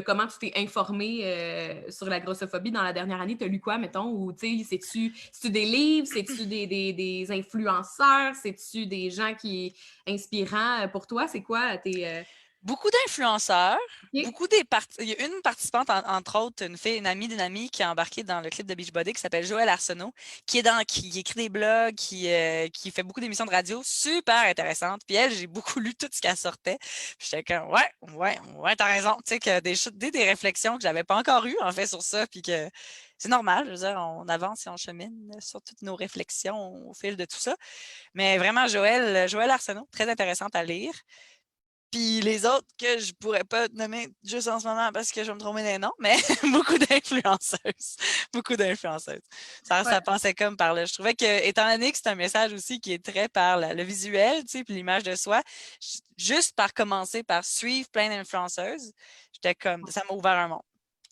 comment tu t'es informé sur la grossophobie dans la dernière année. Tu as lu quoi, mettons? Ou, tu sais, c'est-tu des livres? C'est-tu des influenceurs? C'est-tu des gens qui inspirants pour toi? C'est quoi tes... Beaucoup d'influenceurs, OK? il y a une participante, entre autres, une amie d'une amie qui a embarqué dans le clip de Beachbody qui s'appelle Joëlle Arsenault, qui écrit des blogs, qui fait beaucoup d'émissions de radio, super intéressante. Puis elle, j'ai beaucoup lu tout ce qu'elle sortait. Puis j'étais comme, ouais, t'as raison. Tu sais, que des réflexions que j'avais pas encore eues, en fait, sur ça, puis que c'est normal, je veux dire, on avance et on chemine sur toutes nos réflexions au fil de tout ça. Mais vraiment, Joëlle Arsenault, très intéressante à lire. Puis les autres que je pourrais pas nommer juste en ce moment parce que je vais me tromper des noms, mais beaucoup d'influenceuses. Beaucoup d'influenceuses. Ouais. Ça passait comme par là. Je trouvais que, étant donné que c'est un message aussi qui est très par le visuel, tu sais, puis l'image de soi, juste par commencer par suivre plein d'influenceuses, j'étais comme, ça m'a ouvert un monde.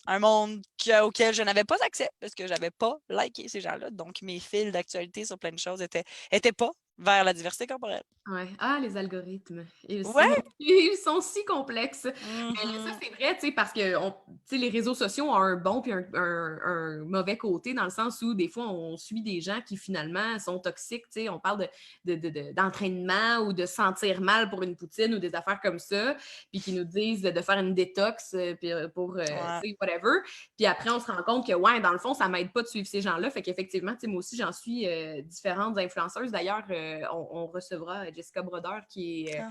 Un monde auquel je n'avais pas accès parce que je n'avais pas liké ces gens-là. Donc, mes fils d'actualité sur plein de choses étaient pas vers la diversité corporelle. Ouais. Ah, les algorithmes. Ouais! Ils sont si complexes. Mais ça, Mhm. c'est vrai, tu sais, parce que les réseaux sociaux ont un bon puis un mauvais côté, dans le sens où des fois, on suit des gens qui finalement sont toxiques. Tu sais, on parle d'entraînement ou de sentir mal pour une poutine ou des affaires comme ça, puis qui nous disent de faire une détox pour, Ouais. tu sais, whatever. Puis après, on se rend compte que, ouais, dans le fond, ça m'aide pas de suivre ces gens-là. Fait qu'effectivement, tu sais, moi aussi, j'en suis différentes influenceuses. D'ailleurs, on recevra Jessica Brodeur, qui est Ah.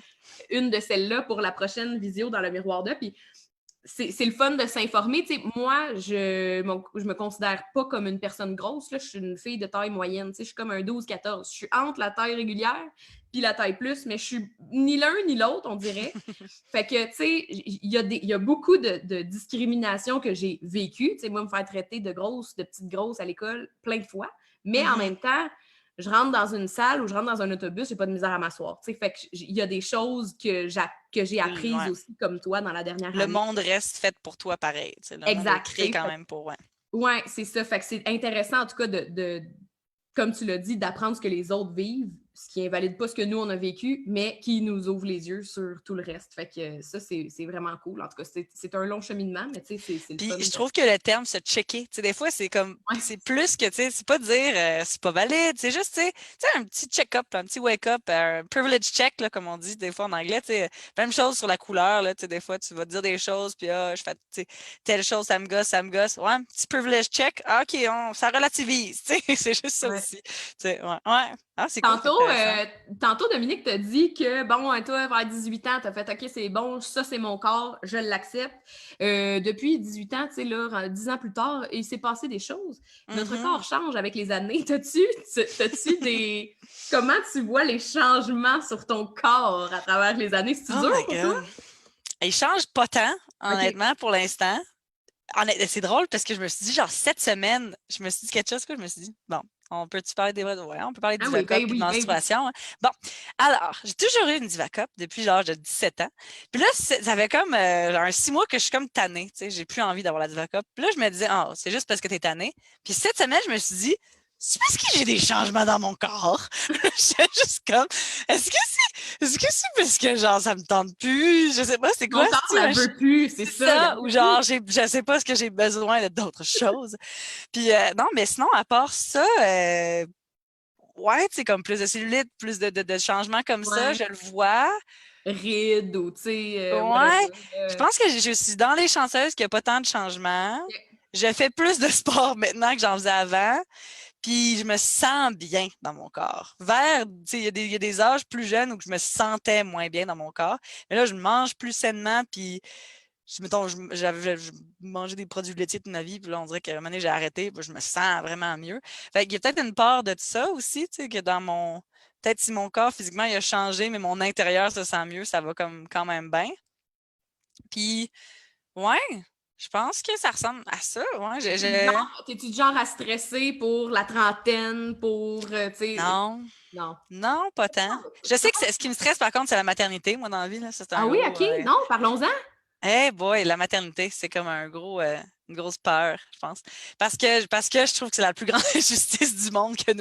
une de celles-là pour la prochaine visio dans le miroir d'eux. Puis c'est le fun de s'informer. Tu sais, moi, je me considère pas comme une personne grosse. Là. Je suis une fille de taille moyenne. Tu sais, je suis comme un 12-14. Je suis entre la taille régulière puis la taille plus, mais je suis ni l'un ni l'autre, on dirait. Fait que, tu sais, il y a beaucoup de discrimination que j'ai vécue. Tu sais, moi, me faire traiter de grosse, de petite grosse à l'école plein de fois. Mais en même temps, je rentre dans une salle ou je rentre dans un autobus, j'ai pas de misère à m'asseoir. Tu sais, fait qu'il y a des choses que j'ai apprises Ouais. aussi comme toi dans la dernière Le année. monde reste fait pour toi pareil. T'sais. Le monde est Exact. créé quand même pour. Ouais. Ouais, c'est ça. Fait que c'est intéressant, en tout cas, comme tu l'as dit, d'apprendre ce que les autres vivent, ce qui invalide pas ce que nous, on a vécu, mais qui nous ouvre les yeux sur tout le reste. Fait que ça, c'est vraiment cool. En tout cas, c'est un long cheminement, mais tu sais, c'est le Puis fun. je trouve que le terme se checker, tu sais, des fois, c'est comme, Ouais. c'est plus que, tu sais, c'est pas dire c'est pas valide, c'est juste, tu sais, un petit check-up, un petit wake-up, un privilege check, là, comme on dit des fois en anglais, tu sais, même chose sur la couleur, là, tu sais, des fois, tu vas dire des choses, puis je fais, tu sais, telle chose, ça me gosse, ouais, un petit privilege check, ah, OK, ça relativise, tu sais, c'est juste ça Ouais. aussi, tu sais, ouais, ah, c'est cool, c'est Tantôt, intéressant. tantôt, Dominique t'a dit que, bon, toi, vers 18 ans, t'as fait, OK, c'est bon, ça, c'est mon corps, je l'accepte. Depuis 18 ans, tu sais, là, 10 ans plus tard, il s'est passé des choses. Notre corps Mhm. change avec les années. T'as-tu des... Comment tu vois les changements sur ton corps à travers les années? C'est-tu Oh dur my pour toi? God. Il change pas tant, OK. honnêtement, pour l'instant. C'est drôle parce que je me suis dit, genre, cette semaine, je me suis dit quelque chose que je me suis dit, bon, on peut-tu parler des... Ouais, on peut parler de Ah oui, Diva Cup ben puis de oui, ben oui. menstruation. Hein. Bon, alors, j'ai toujours eu une Diva Cup depuis l'âge de 17 ans. Puis là, ça fait comme genre 6 mois que je suis comme tannée, tu sais, j'ai plus envie d'avoir la Diva Cup. Puis là, je me disais, oh, c'est juste parce que t'es tannée. Puis cette semaine, je me suis dit, c'est parce que j'ai des changements dans mon corps. J'étais juste comme, est-ce que c'est parce que genre ça me tente plus? Je sais pas, c'est quoi? Mon corps la veut plus, c'est C'est ça, il ça, en ou veut genre, plus. je sais pas ce que j'ai besoin d'autres choses. Puis non, mais sinon, à part ça, ouais, tu sais, comme plus de cellulite, plus de changements comme ça, Ouais. je le vois. Rides ou, tu sais, Ouais, whatever. je pense que je suis dans les chanceuses qu'il n'y a pas tant de changements. Je fais plus de sport maintenant que j'en faisais avant. Puis je me sens bien dans mon corps. Vers, tu sais, il y a des âges plus jeunes où je me sentais moins bien dans mon corps. Mais là, je mange plus sainement, puis mettons, je mangeais des produits laitiers toute ma vie, puis là, on dirait qu'à un moment donné, j'ai arrêté, puis je me sens vraiment mieux. Fait qu'il y a peut-être une part de ça aussi, tu sais, que dans mon... Peut-être si mon corps, physiquement, il a changé, mais mon intérieur se sent mieux, ça va comme quand même bien. Puis, ouais, je pense que ça ressemble à ça, ouais. T'es-tu du genre à stresser pour la trentaine, pour, tu sais... Non, Non. non, pas tant. Je sais que ce qui me stresse, par contre, c'est la maternité, moi, dans la vie, là. C'est Ah un oui, gros... OK. Non, parlons-en. Eh boy, la maternité, c'est comme une grosse peur, je pense. Parce que je trouve que c'est la plus grande injustice du monde que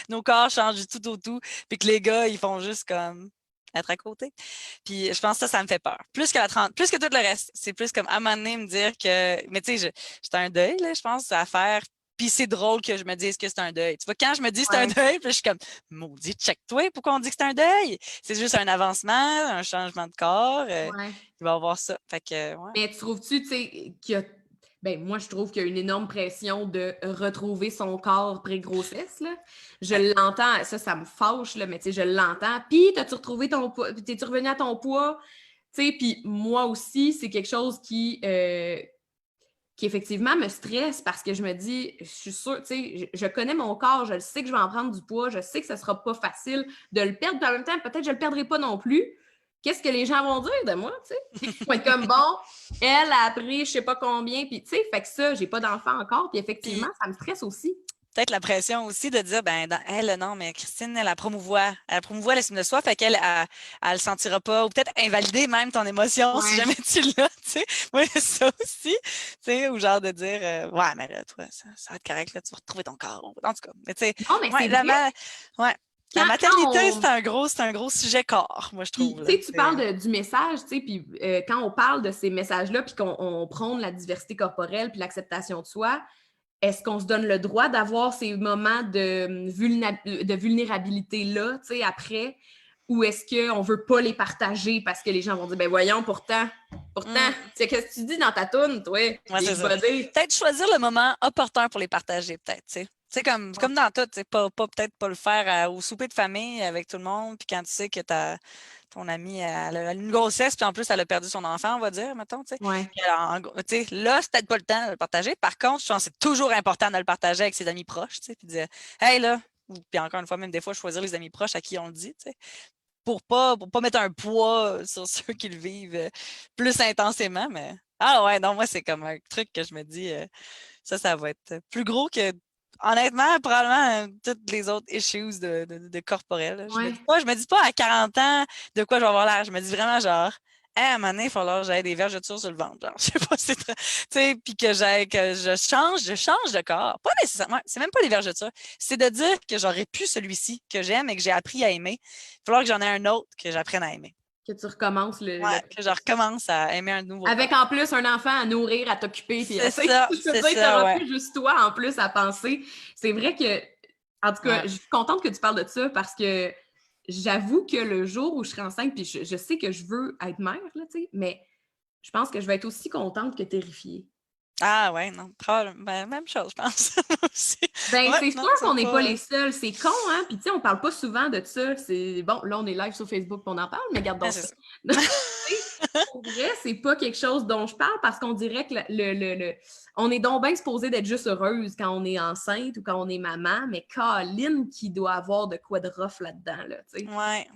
nos corps changent du tout au tout, puis que les gars, ils font juste comme être à côté. Puis je pense que ça me fait peur. Plus que tout le reste. C'est plus comme à un moment donné me dire que. Mais tu sais, j'étais un deuil, là, je pense, à faire. Puis c'est drôle que je me dise que c'est un deuil. Tu vois, quand je me dis c'est un Ouais. deuil, puis je suis comme, maudit, check-toi, pourquoi on dit que c'est un deuil? C'est juste un avancement, un changement de corps. Ouais. Il va y avoir ça. Fait que, ouais. Mais tu trouves-tu, tu sais, qu'il y a... Ben, moi, je trouve qu'il y a une énorme pression de retrouver son corps pré-grossesse, là. Je Ouais. l'entends, ça me fâche, là, mais tu sais, je l'entends. Puis, t'as-tu retrouvé ton poids? T'es-tu revenu à ton poids? Tu sais, puis moi aussi, c'est quelque chose qui effectivement me stresse parce que je me dis, je suis sûre, tu sais, je connais mon corps, je sais que je vais en prendre du poids, je sais que ce ne sera pas facile de le perdre, puis en même temps, peut-être que je ne le perdrai pas non plus. Qu'est-ce que les gens vont dire de moi, tu sais? Ils vont être comme, bon, elle a appris je sais pas combien, puis tu sais, fait que ça, j'ai pas d'enfant encore, puis effectivement, Puis ça me stresse aussi. peut-être la pression aussi de dire, ben, elle, non, mais Christine, elle promouvoit l'estime de soi, fait qu'elle, elle le sentira pas, ou peut-être invalider même ton émotion si Ouais. jamais tu l'as, tu sais. Oui, ça aussi, tu sais, ou genre de dire, ouais, mais là, toi, ça va être correct, là, tu vas retrouver ton corps. En tout cas, mais tu sais, Non, mais ouais, c'est vrai. ouais. La maternité, c'est un gros sujet corps, moi, je trouve. Tu sais, tu parles du message, tu sais, puis quand on parle de ces messages-là, puis qu'on prône la diversité corporelle puis l'acceptation de soi, est-ce qu'on se donne le droit d'avoir ces moments de vulnérabilité-là, tu sais, après, ou est-ce qu'on ne veut pas les partager parce que les gens vont dire, ben voyons, pourtant, tu sais, qu'est-ce que tu dis dans ta toune, toi? Ouais, c'est ça. Peut-être choisir le moment opportun pour les partager, peut-être, tu sais. C'est comme dans tout, peut-être pas le faire au souper de famille avec tout le monde, puis quand tu sais que ton amie elle a une grossesse, puis en plus elle a perdu son enfant, on va dire, mettons, tu sais. Ouais. Là, c'est peut-être pas le temps de le partager. Par contre, je pense que c'est toujours important de le partager avec ses amis proches, tu sais, puis de dire, hey là, puis encore une fois, même des fois, choisir les amis proches à qui on le dit, tu sais, pour pas mettre un poids sur ceux qui le vivent plus intensément, mais ah ouais, non, moi, c'est comme un truc que je me dis, ça va être plus gros que, honnêtement, probablement toutes les autres issues de corporel. Ouais. Je me dis pas à 40 ans de quoi je vais avoir l'air. Je me dis vraiment genre, à un moment donné, il va falloir que j'aie des vergetures sur le ventre. Genre, je sais pas si c'est tu sais, puis que je change de corps. Pas nécessairement, c'est même pas les vergetures. C'est de dire que j'aurais pu celui-ci que j'aime et que j'ai appris à aimer. Il va falloir que j'en ai un autre que j'apprenne à aimer. Que tu recommences que je recommence à aimer un nouveau. Avec en plus un enfant à nourrir, à t'occuper. C'est ça, c'est ça. Tu n'auras plus juste toi en plus à penser. C'est vrai que, en tout cas, je suis contente que tu parles de ça parce que j'avoue que le jour où je serai enceinte, puis je sais que je veux être mère, là, mais je pense que je vais être aussi contente que terrifiée. Ah ouais, non, probablement, même chose, je pense. C'est sûr qu'on n'est pas les seuls. C'est con, hein? Puis tu sais, on parle pas souvent de ça. C'est bon, là, on est live sur Facebook et on en parle, mais gardons ça. Pour vrai, c'est pas quelque chose dont je parle parce qu'on dirait que on est donc bien supposé d'être juste heureuse quand on est enceinte ou quand on est maman, mais Caroline qui doit avoir de quoi de rough là-dedans, là, tu sais. Ouais.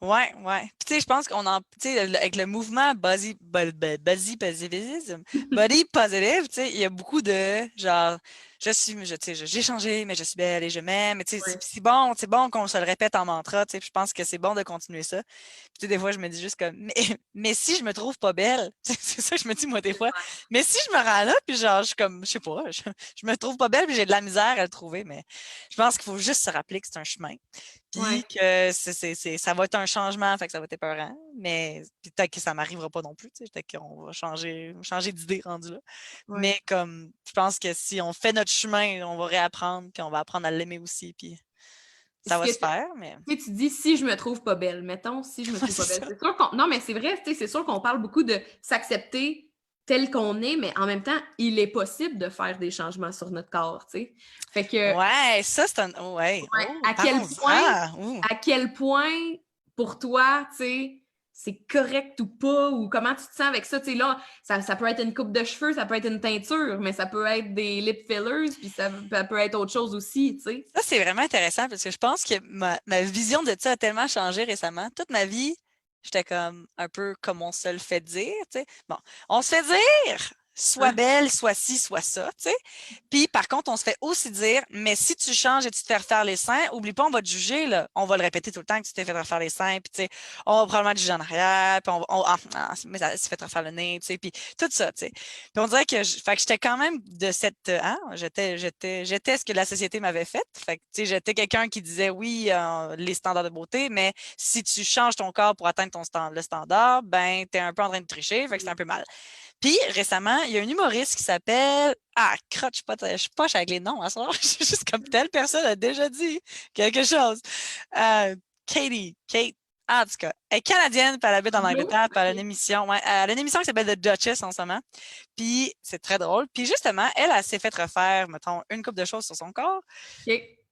Ouais. Puis, tu sais, je pense qu'on tu sais, avec le mouvement body positivism, body positive, tu sais, il y a beaucoup de genre, j'ai changé, mais je suis belle et je m'aime. Tu sais, c'est bon qu'on se le répète en mantra, tu sais, je pense que c'est bon de continuer ça. Puis, tu sais, des fois, je me dis juste comme, mais si je me trouve pas belle, c'est ça que je me dis, moi, des fois. Mais si je me rends là, puis genre, je suis comme, je sais pas, je me trouve pas belle, puis j'ai de la misère à le trouver, mais je pense qu'il faut juste se rappeler que c'est un chemin. Puis que ça va être un changement, fait que ça va être épeurant, mais peut-être que ça ne m'arrivera pas non plus, tu sais, peut-être qu'on va changer d'idée rendu là. Ouais. Mais comme, je pense que si on fait notre chemin, on va réapprendre, puis on va apprendre à l'aimer aussi, puis ça va se faire, mais... Tu dis, si je me trouve pas belle, mettons, si je me trouve pas belle. C'est sûr qu'on... Non, mais c'est vrai, c'est sûr qu'on parle beaucoup de s'accepter tel qu'on est, mais en même temps, il est possible de faire des changements sur notre corps, tu sais. Fait que... Ouais, ça, c'est un... Ouais. À quel point, pour toi, tu sais, c'est correct ou pas, ou comment tu te sens avec ça, tu sais, là, ça peut être une coupe de cheveux, ça peut être une teinture, mais ça peut être des lip fillers, puis ça peut être autre chose aussi, tu sais. Ça, c'est vraiment intéressant, parce que je pense que ma vision de ça a tellement changé récemment. Toute ma vie, j'étais comme un peu comme on se le fait dire, tu sais. Bon, on se fait dire soit belle, soit ci, soit ça, tu sais. Puis, par contre, on se fait aussi dire, mais si tu changes et tu te fais refaire les seins, oublie pas, on va te juger, là. On va le répéter tout le temps que tu t'es fait refaire les seins, puis tu sais, on va probablement te juger en arrière, puis mais ça s'est fait refaire le nez, tu sais, puis tout ça, tu sais. Puis on dirait que, fait que j'étais quand même de cette, j'étais ce que la société m'avait fait. Fait que, tu sais, j'étais quelqu'un qui disait, oui, les standards de beauté, mais si tu changes ton corps pour atteindre le standard, ben, t'es un peu en train de tricher, fait que c'est un peu mal. Puis, récemment, il y a un humoriste qui s'appelle... crotte, je suis poche avec les noms à soir. Je suis juste comme telle personne a déjà dit quelque chose. Kate. En tout cas, elle est canadienne, puis elle habite en Angleterre, puis elle a une émission. Ouais, elle a une émission qui s'appelle The Duchess en ce moment. Puis, c'est très drôle. Puis, justement, elle s'est fait refaire, mettons, une couple de choses sur son corps.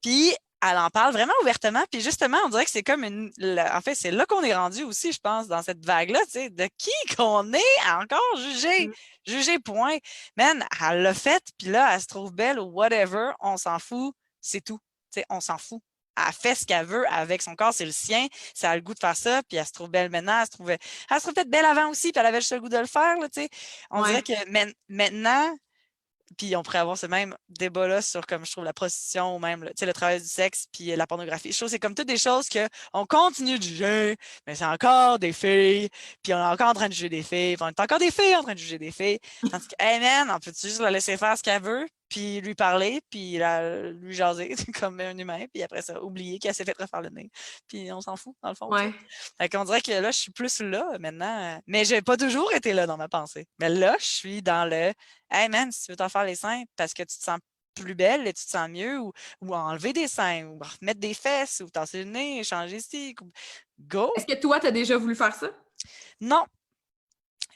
Puis, elle en parle vraiment ouvertement. Puis justement, on dirait que c'est comme en fait, c'est là qu'on est rendu aussi, je pense, dans cette vague-là, tu sais, de qui qu'on est à encore juger. Juger, point. Man, elle l'a fait, puis là, elle se trouve belle ou whatever, on s'en fout, c'est tout. Tu sais, on s'en fout. Elle fait ce qu'elle veut avec son corps, c'est le sien. Ça a le goût de faire ça, puis elle se trouve belle maintenant. Elle se trouve peut-être belle avant aussi, puis elle avait juste le goût de le faire, là, tu sais. On dirait que maintenant... Puis on pourrait avoir ce même débat-là sur, comme je trouve, la prostitution ou même le travail du sexe puis la pornographie. Je trouve que c'est comme toutes des choses qu'on continue de juger, mais c'est encore des filles, puis on est encore en train de juger des filles, puis on est encore des filles en train de juger des filles. Tandis que, hey man, on peut juste la laisser faire ce qu'elle veut, puis lui parler, puis lui jaser comme un humain, puis après ça, oublier qu'elle s'est fait refaire le nez. Puis on s'en fout, dans le fond. Ouais. Fait qu'on dirait que là, je suis plus là maintenant. Mais j'ai pas toujours été là dans ma pensée. Mais là, je suis dans le « Hey man, si tu veux t'en faire les seins parce que tu te sens plus belle et tu te sens mieux, ou enlever des seins, ou remettre des fesses, ou tasser le nez, changer ici, go! » Est-ce que toi, tu as déjà voulu faire ça? Non.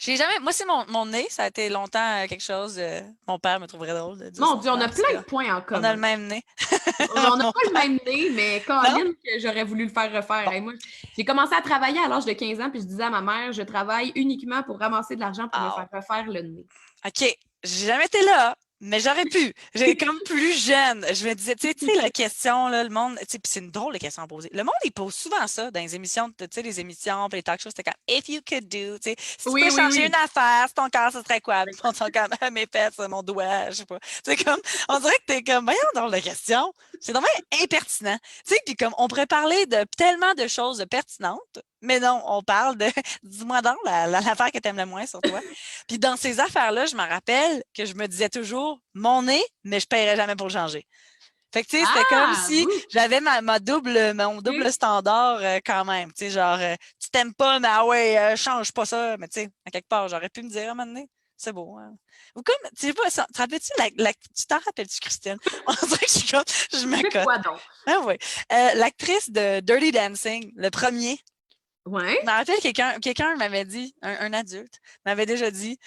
J'ai jamais. Moi, c'est mon nez. Ça a été longtemps quelque chose. Mon père me trouverait drôle de dire Mon son Dieu, on a père, parce plein de que points en on a le commun. même nez. On n'a Mon pas le père. même nez, mais Non? Colin, que j'aurais voulu le faire refaire. Bon. Hey, moi, j'ai commencé à travailler à l'âge de 15 ans, puis je disais à ma mère, je travaille uniquement pour ramasser de l'argent pour me faire refaire le nez. OK. J'ai jamais été là, mais j'aurais pu. J'ai comme plus jeune. Je me disais, tu sais, la question, là, le monde, tu sais, puis c'est une drôle de question à poser. Le monde, il pose souvent ça dans les émissions, tu sais, les émissions, puis les talk shows, c'était comme, if you could do, tu sais, si tu peux changer une affaire, si ton cœur, ce serait quoi? Puis on sont comme, mes fesses, mon doigt, je sais pas. Tu sais, comme, on dirait que t'es comme, voyons, drôle de question. C'est vraiment impertinent. Tu sais, puis comme, on pourrait parler de tellement de choses pertinentes, mais non, on parle de, dis-moi donc, l'affaire que t'aimes le moins sur toi. Puis dans ces affaires-là, je me rappelle que je me disais toujours mon nez, mais je ne paierais jamais pour le changer. Fait que, tu sais, c'était comme si j'avais mon double standard quand même. Tu sais, genre, tu t'aimes pas, mais ah ouais, change pas ça. Mais tu sais, à quelque part, j'aurais pu me dire à un moment donné, c'est beau. Hein? Ou comme, tu sais pas, te rappelles-tu, tu t'en rappelles-tu, Christine? On dirait que je me cote. Quoi donc? Ah oui. L'actrice de Dirty Dancing, le premier. Ouais. Je me rappelle, quelqu'un m'avait dit, un adulte, m'avait déjà dit,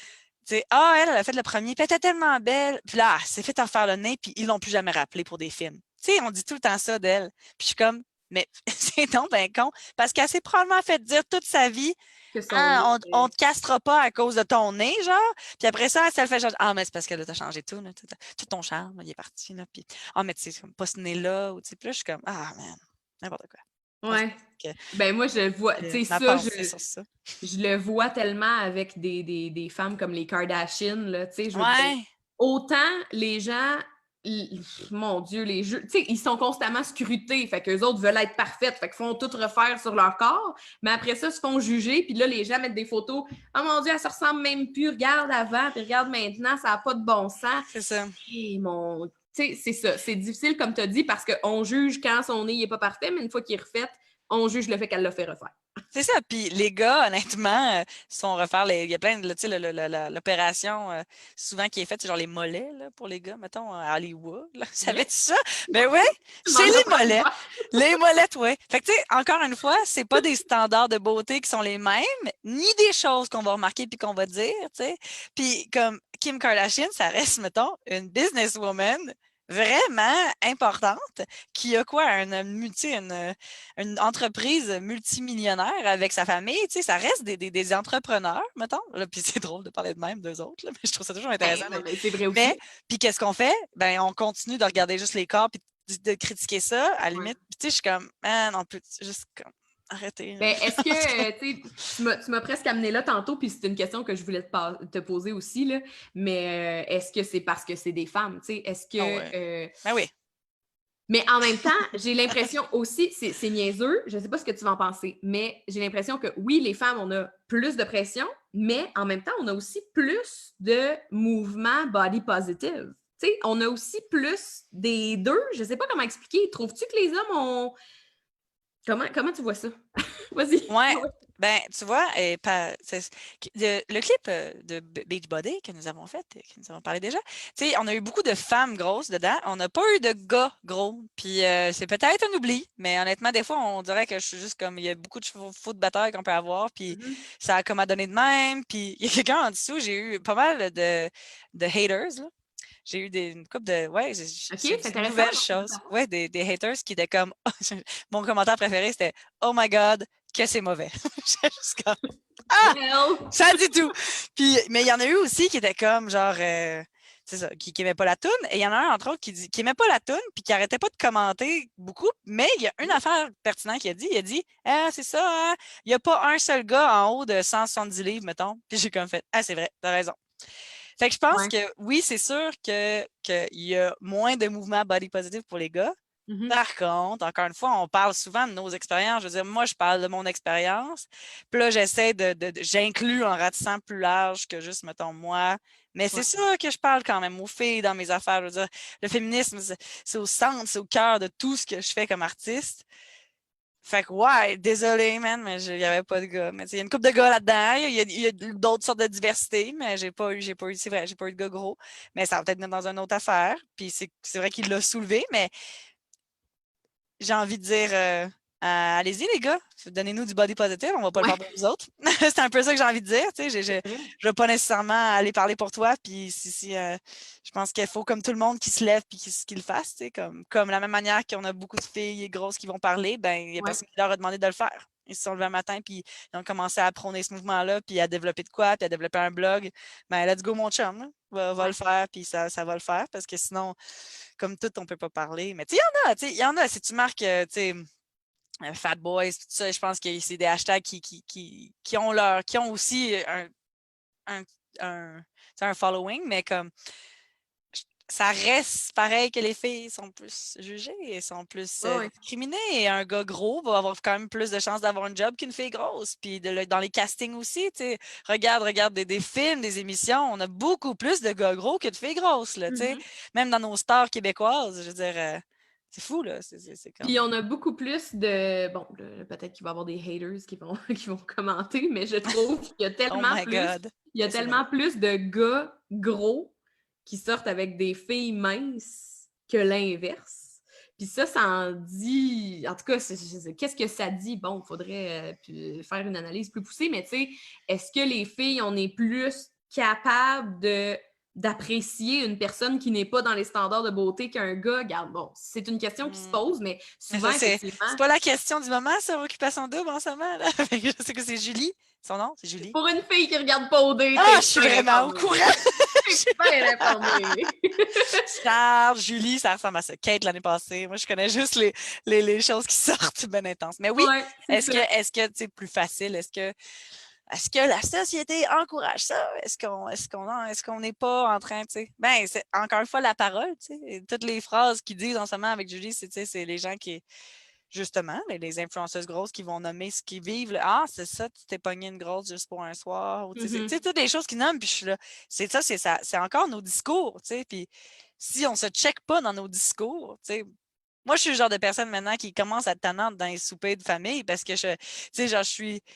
tu sais, ah, elle a fait le premier, puis elle était tellement belle. Puis là, elle s'est fait en faire le nez, puis ils l'ont plus jamais rappelé pour des films. Tu sais, on dit tout le temps ça d'elle. Puis je suis comme, mais c'est donc ben con, parce qu'elle s'est probablement fait dire toute sa vie, ah, on te castrera pas à cause de ton nez, genre. Puis après ça, elle fait genre, ah, mais c'est parce que là, t'as changé tout, là, tout ton charme, là, il est parti, là. Puis, ah, mais tu sais, comme pas ce nez-là, ou tu sais, puis là, je suis comme, ah, man, n'importe quoi. Ouais. Ben moi, je le vois, tu sais, je le vois tellement avec des femmes comme les Kardashians, là, tu sais, je veux dire, autant les gens, mon Dieu, les jeux, tu sais, ils sont constamment scrutés, fait qu'eux autres veulent être parfaites, fait qu'ils font tout refaire sur leur corps, mais après ça, ils se font juger, puis là, les gens mettent des photos, oh mon Dieu, elle se ressemble même plus, regarde avant, puis regarde maintenant, ça n'a pas de bon sens. C'est ça. Et mon... Tu sais, c'est ça, c'est difficile, comme tu as dit, parce qu'on juge quand son nez n'est pas parfait, mais une fois qu'il est refait, on juge le fait qu'elle l'a fait refaire. C'est ça. Puis les gars, honnêtement, sont refaire il y a plein de, tu sais, l'opération souvent qui est faite, c'est genre les mollets là, pour les gars, mettons, à Hollywood. Savais-tu ça? Ben oui, c'est les mollets. Les mollets, oui. Fait que, tu sais, encore une fois, c'est pas des standards de beauté qui sont les mêmes, ni des choses qu'on va remarquer puis qu'on va dire, tu sais. Puis comme Kim Kardashian, ça reste, mettons, une businesswoman vraiment importante, qui a quoi, une entreprise multimillionnaire avec sa famille, tu sais, ça reste des entrepreneurs, mettons. Là, puis c'est drôle de parler de même d'eux autres, là, mais je trouve ça toujours intéressant. Mais c'est vrai aussi. Puis qu'est-ce qu'on fait? Ben, on continue de regarder juste les corps puis de critiquer ça, à la limite. Puis tu sais, je suis comme, ah, non, juste comme arrêter. Ben, est-ce que, tu m'as presque amené là tantôt, puis c'est une question que je voulais te poser aussi, là, mais est-ce que c'est parce que c'est des femmes, tu sais, est-ce que... Ben oui. Mais en même temps, j'ai l'impression aussi, c'est niaiseux, je ne sais pas ce que tu vas en penser, mais j'ai l'impression que oui, les femmes, on a plus de pression, mais en même temps, on a aussi plus de mouvements body positive. Tu sais, on a aussi plus des deux, je ne sais pas comment expliquer. Trouves-tu que les hommes ont... Comment tu vois ça? Vas-y. Ouais. Ben, tu vois, le clip de Beachbody que nous avons fait, que nous avons parlé déjà, tu sais, on a eu beaucoup de femmes grosses dedans. On n'a pas eu de gars gros. Puis c'est peut-être un oubli, mais honnêtement, des fois, on dirait que je suis juste comme, il y a beaucoup de chevaux de bataille qu'on peut avoir, puis ça a comme à donner de même. Puis il y a quelqu'un en dessous, j'ai eu pas mal de haters, là. J'ai eu une couple de... Ouais, c'est une nouvelle chose. Ouais, des haters qui étaient comme... Mon commentaire préféré, c'était « Oh my God, que c'est mauvais! » J'étais juste comme... Ah! Ça dit tout! Puis, mais il y en a eu aussi qui étaient comme genre... c'est ça, qui n'aimaient pas la toune. Et il y en a un, entre autres, qui n'aimait pas la toune puis qui n'arrêtait pas de commenter beaucoup. Mais il y a une affaire pertinente qu'il a dit. Il a dit « Ah, c'est ça, hein? Il n'y a pas un seul gars en haut de 170 livres, mettons. » Puis j'ai comme fait « Ah, c'est vrai, t'as raison. » Fait que je pense que oui, c'est sûr qu'il y a moins de mouvements body positive pour les gars, Par contre, encore une fois, on parle souvent de nos expériences. Je veux dire, moi, je parle de mon expérience. Puis là, j'essaie j'inclus en ratissant plus large que juste, mettons, moi. Mais c'est Ouais. sûr que je parle quand même aux filles dans mes affaires. Je veux dire, le féminisme, c'est au centre, c'est au cœur de tout ce que je fais comme artiste. Fait que, ouais, désolé, man, mais il n'y avait pas de gars. Mais il y a une couple de gars là-dedans. Il y a d'autres sortes de diversité, mais c'est vrai, j'ai pas eu de gars gros. Mais ça va peut-être venir dans une autre affaire. Puis c'est vrai qu'il l'a soulevé, mais j'ai envie de dire, allez-y, les gars, donnez-nous du body positive, on va pas le faire pour vous autres. C'est un peu ça que j'ai envie de dire. Tu sais, je ne vais pas nécessairement aller parler pour toi. Puis je pense qu'il faut, comme tout le monde, qui se lève puis qui le fasse. Tu sais, comme la même manière qu'on a beaucoup de filles grosses qui vont parler, ben il n'y a personne qui leur a demandé de le faire. Ils se sont levés un matin, puis ils ont commencé à prôner ce mouvement-là, puis à développer de quoi, puis à développer un blog. Ben, let's go, mon chum, là. Va le faire, puis ça va le faire, parce que sinon, comme tout, on ne peut pas parler. Mais tu sais, il y en a. Si tu marques, tu sais, Fat Boys, tout ça, je pense que c'est des hashtags qui ont aussi un, un following, mais comme ça reste pareil que les filles sont plus jugées, sont plus discriminées. Et un gars gros va avoir quand même plus de chances d'avoir un job qu'une fille grosse. Puis dans les castings aussi, tu sais, regarde des films, des émissions, on a beaucoup plus de gars gros que de filles grosses, là, tu sais. Même dans nos stars québécoises, je veux dire, c'est fou, là. C'est comme... Puis on a beaucoup plus de... Bon, peut-être qu'il va y avoir des haters qui vont commenter, mais je trouve qu'il y a Oh tellement my plus... God. Il y a tellement plus de gars gros qui sortent avec des filles minces que l'inverse. Puis ça en dit... En tout cas, qu'est-ce que ça dit? Bon, il faudrait faire une analyse plus poussée, mais tu sais, est-ce que les filles, on est plus capables d'apprécier une personne qui n'est pas dans les standards de beauté qu'un gars? Regarde, bon, c'est une question qui se pose, mais souvent, effectivement... C'est pas la question du moment, ça, Occupation Double en ce moment, là. Je sais que c'est Julie. Son nom, c'est Julie. Pour une fille qui regarde pas au dé, je suis vraiment au courant. Je suis bien informée. Charles, Julie, ça ressemble à ça. Kate l'année passée. Moi, je connais juste les choses qui sortent bien intenses. Mais oui, est-ce que c'est plus facile? Est-ce que la société encourage ça? Est-ce qu'on n'est pas en train, tu sais? Ben, c'est encore une fois la parole, tu sais. Toutes les phrases qu'ils disent en ce moment avec Julie, c'est les gens qui, justement, les influenceuses grosses qui vont nommer ce qu'ils vivent. Là. Ah, c'est ça, tu t'es pogné une grosse juste pour un soir. Tu sais, toutes les choses qu'ils nomment, puis je suis là. C'est ça, c'est encore nos discours, tu sais. Puis si on se check pas dans nos discours, tu sais, moi, je suis le genre de personne maintenant qui commence à être tannante dans les soupers de famille parce que tu sais, genre,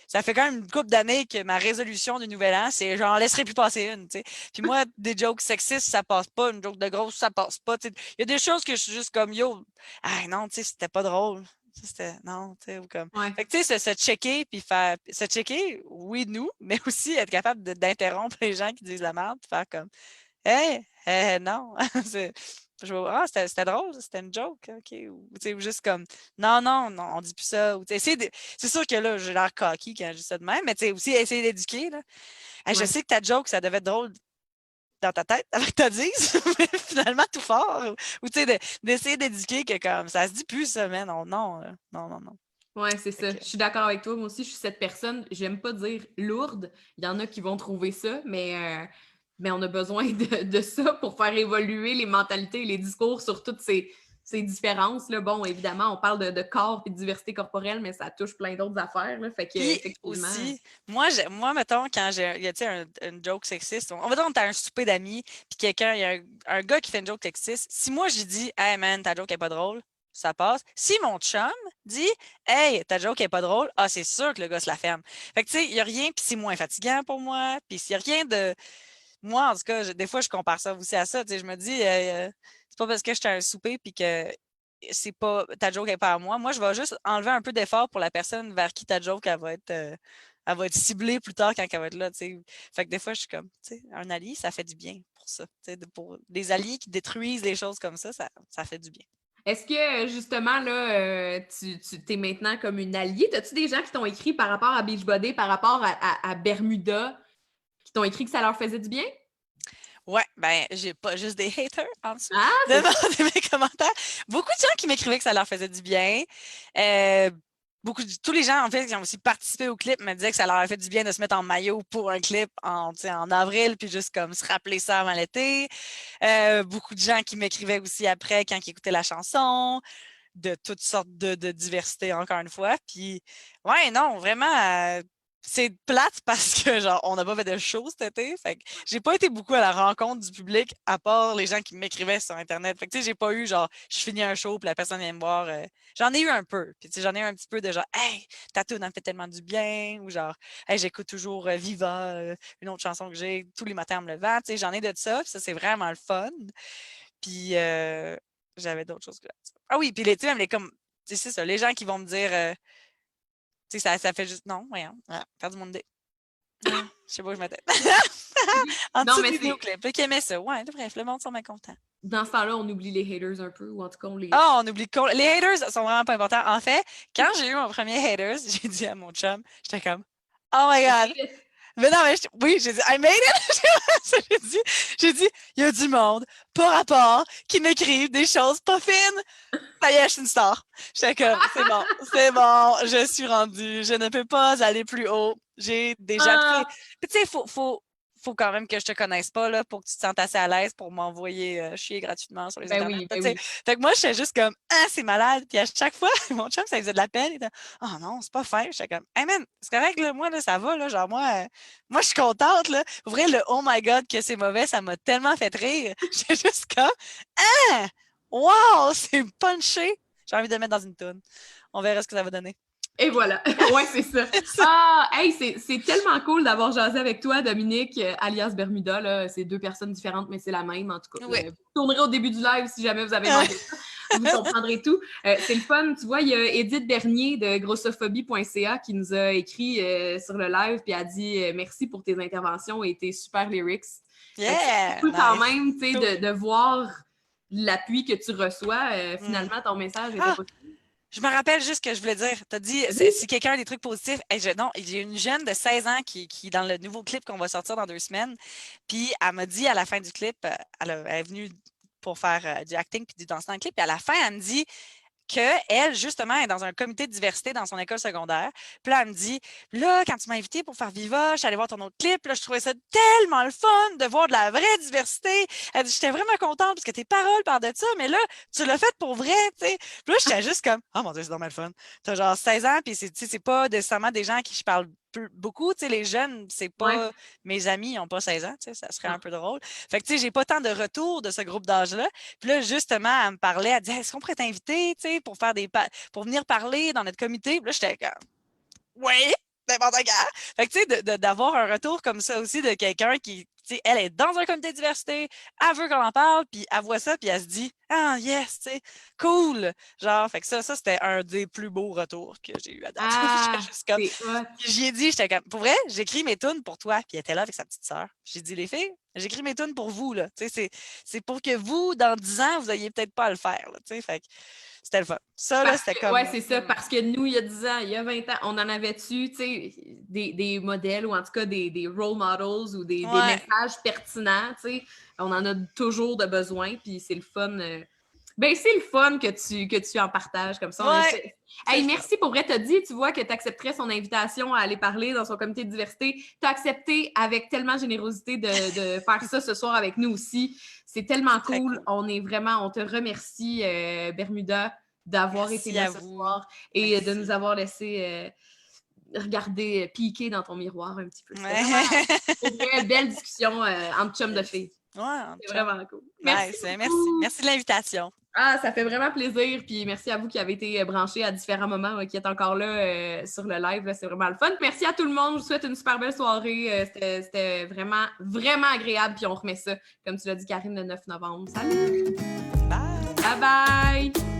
ça fait quand même une couple d'années que ma résolution du nouvel an, c'est j'en laisserai plus passer une, tu sais. Puis moi, des jokes sexistes, ça passe pas. Une joke de grosse, ça passe pas. Il y a des choses que je suis juste comme, yo, ah non, tu sais, c'était pas drôle. Non, tu sais, ou comme. Ouais. Fait que, tu sais, se checker, puis se checker, oui, nous, mais aussi être capable d'interrompre les gens qui disent la merde, puis faire comme, non. C'était drôle, c'était une joke, OK. Ou juste comme non, on dit plus ça. C'est sûr que là, j'ai l'air cocky quand je dis ça de même, mais aussi essayer d'éduquer. Là. Je sais que ta joke, ça devait être drôle dans ta tête avec ta dise, mais finalement tout fort. Ou d'essayer d'éduquer que comme ça se dit plus ça, mais non. Ouais, c'est ça. Je suis d'accord avec toi. Moi aussi, je suis cette personne, j'aime pas dire lourde. Il y en a qui vont trouver ça, mais on a besoin de ça pour faire évoluer les mentalités et les discours sur toutes ces différences. Là. Bon, évidemment, on parle de corps et de diversité corporelle, mais ça touche plein d'autres affaires. Là. Fait que, Puis effectivement... aussi, moi, mettons, quand il y a une joke sexiste, on va dire on est à un souper d'amis, puis il y a un gars qui fait une joke sexiste. Si moi, j'ai dit, hey man, ta joke est pas drôle, ça passe. Si mon chum dit, hey, ta joke est pas drôle, ah, c'est sûr que le gars se la ferme. Fait que, tu sais, il n'y a rien, puis c'est moins fatigant pour moi, puis s'il n'y a rien de. Moi, en tout cas, des fois, je compare ça aussi à ça. Tu sais, je me dis, c'est pas parce que j'étais à un souper, puis que c'est pas ta joke n'est pas à moi. Moi, je vais juste enlever un peu d'effort pour la personne vers qui ta joke elle va être ciblée plus tard quand elle va être là. T'sais. Fait que des fois, je suis comme, un allié, ça fait du bien pour ça. Pour des alliés qui détruisent les choses comme ça fait du bien. Est-ce que justement, là, tu es maintenant comme une alliée? As-tu des gens qui t'ont écrit par rapport à Beachbody, par rapport à Bermuda, qui t'ont écrit que ça leur faisait du bien? Ouais, ben, j'ai pas juste des haters en dessous Ah, de mes commentaires. Beaucoup de gens qui m'écrivaient que ça leur faisait du bien. Tous les gens, en fait, qui ont aussi participé au clip me disaient que ça leur a fait du bien de se mettre en maillot pour un clip en avril, puis juste comme se rappeler ça avant l'été. Beaucoup de gens qui m'écrivaient aussi après quand ils écoutaient la chanson. de toutes sortes de diversité, encore une fois. Puis, ouais, non, vraiment, c'est plate parce que, genre, on n'a pas fait de show cet été. Fait que j'ai pas été beaucoup à la rencontre du public, à part les gens qui m'écrivaient sur Internet. Fait que, tu sais, j'ai pas eu, genre, je finis un show, puis la personne vient me voir. J'en ai eu un peu. Puis, tu sais, j'en ai eu un petit peu de genre, hey, ta tune en fait tellement du bien. Ou genre, hey, j'écoute toujours Viva, une autre chanson que j'ai tous les matins en me levant. Tu sais, j'en ai de ça. Puis ça, c'est vraiment le fun. Puis, j'avais d'autres choses que ah oui, puis tu sais, même comme, tu sais, c'est ça, les gens qui vont me dire, tu sais, ça fait juste, non, voyons, faire du monde idée. Je sais pas où je m'étais. En Non, dessous mais du vidéoclip, là, qui aimait ça. Ouais, bref, le monde sont bien contents. dans ce temps-là, on oublie les haters un peu, ou en tout cas, on les... Ah, on oublie les haters sont vraiment pas importants. En fait, quand j'ai eu mon premier haters, j'ai dit à mon chum, j'étais comme, oh my God. Mais non, mais oui, j'ai dit, I made it! j'ai dit, il y a du monde, par rapport, qui m'écrivent des choses pas fines. Ça y est, je suis une star. J'étais comme, c'est bon, je suis rendue, je ne peux pas aller plus haut. J'ai déjà Puis tu sais, faut quand même que je te connaisse pas là, pour que tu te sentes assez à l'aise pour m'envoyer chier gratuitement sur les internets. Oui, ben oui. Fait que moi, j'étais juste comme, ah, c'est malade. Puis à chaque fois, mon chum, ça faisait de la peine. Il était, oh non, c'est pas fin. J'étais comme, hey man, c'est correct, là, moi, là, ça va. Là, genre, moi, je suis contente. Là. Pour vrai, le oh my God, que c'est mauvais, ça m'a tellement fait rire. J'étais juste comme, ah, wow, c'est punché. J'ai envie de le mettre dans une toune. On verra ce que ça va donner. Et voilà. Ouais, c'est ça. Hey, c'est tellement cool d'avoir jasé avec toi, Dominique, alias Bermuda. Là. C'est deux personnes différentes, mais c'est la même, en tout cas. Oui. Vous tournerez au début du live si jamais vous avez manqué ça. Vous comprendrez tout. C'est le fun. Tu vois, il y a Edith Bernier de grossophobie.ca qui nous a écrit sur le live puis a dit merci pour tes interventions et tes super lyrics. Yeah! C'est cool quand même, tu sais, de voir l'appui que tu reçois. Finalement, ton message est pas... Je me rappelle juste que je voulais dire, tu as dit, si quelqu'un a des trucs positifs, non, j'ai une jeune de 16 ans qui dans le nouveau clip qu'on va sortir dans 2 semaines, puis elle m'a dit à la fin du clip, elle est venue pour faire du acting puis du danse dans le clip, puis à la fin, elle me dit qu'elle, justement, est dans un comité de diversité dans son école secondaire. Puis là, elle me dit, là, quand tu m'as invité pour faire Viva, je suis allée voir ton autre clip, là, je trouvais ça tellement le fun de voir de la vraie diversité. Elle dit, j'étais vraiment contente parce que tes paroles parlent de ça, mais là, tu l'as fait pour vrai, tu sais. Puis là, j'étais juste comme, oh mon Dieu, c'est normal le fun. T'as genre 16 ans, puis c'est pas nécessairement des gens à qui je parle beaucoup, tu sais, les jeunes, c'est pas mes amis, ils n'ont pas 16 ans, tu sais, ça serait un peu drôle. Fait que, tu sais, j'ai pas tant de retours de ce groupe d'âge-là. Puis là, justement, elle me parlait, elle disait, est-ce qu'on pourrait t'inviter, tu sais, pour faire pour venir parler dans notre comité? Puis là, j'étais comme, oui, n'importe quoi. Fait que, tu sais, d'avoir un retour comme ça aussi de quelqu'un qui, tu sais, elle est dans un comité de diversité, elle veut qu'on en parle, puis elle voit ça, puis elle se dit, ah, yes, tu sais, cool. Genre, fait que ça, c'était un des plus beaux retours que j'ai eu à date. J'y ai dit, j'étais comme, pour vrai, j'écris mes tunes pour toi, puis elle était là avec sa petite sœur. J'ai dit, les filles, j'écris mes tunes pour vous, là. Tu sais, c'est pour que vous, dans 10 ans, vous n'ayez peut-être pas à le faire, là, tu sais, fait que c'était le fun. Ça, là, c'était comme... Ouais, c'est ça, parce que nous, il y a 10 ans, il y a 20 ans, on en avait-tu, tu sais, des modèles ou en tout cas des role models ou des messages pertinents, tu sais. On en a toujours de besoin, puis c'est le fun. C'est le fun que tu en partages comme ça. Hey, merci pour vrai. T'as dit, tu vois, que tu accepterais son invitation à aller parler dans son comité de diversité. Tu as accepté avec tellement de générosité de faire ça ce soir avec nous aussi. C'est tellement cool. On te remercie, Bermuda, d'avoir été là ce soir et de nous avoir laissé regarder, piquer dans ton miroir un petit peu. C'était vraiment une belle discussion entre chums de filles. C'est vraiment cool. Merci. Merci de l'invitation. Ça fait vraiment plaisir. Puis merci à vous qui avez été branchés à différents moments, qui êtes encore là sur le live. Là, c'est vraiment le fun. Merci à tout le monde. Je vous souhaite une super belle soirée. C'était vraiment, vraiment agréable. Puis on remet ça, comme tu l'as dit, Karine, le 9 novembre. Salut! Bye! Bye bye!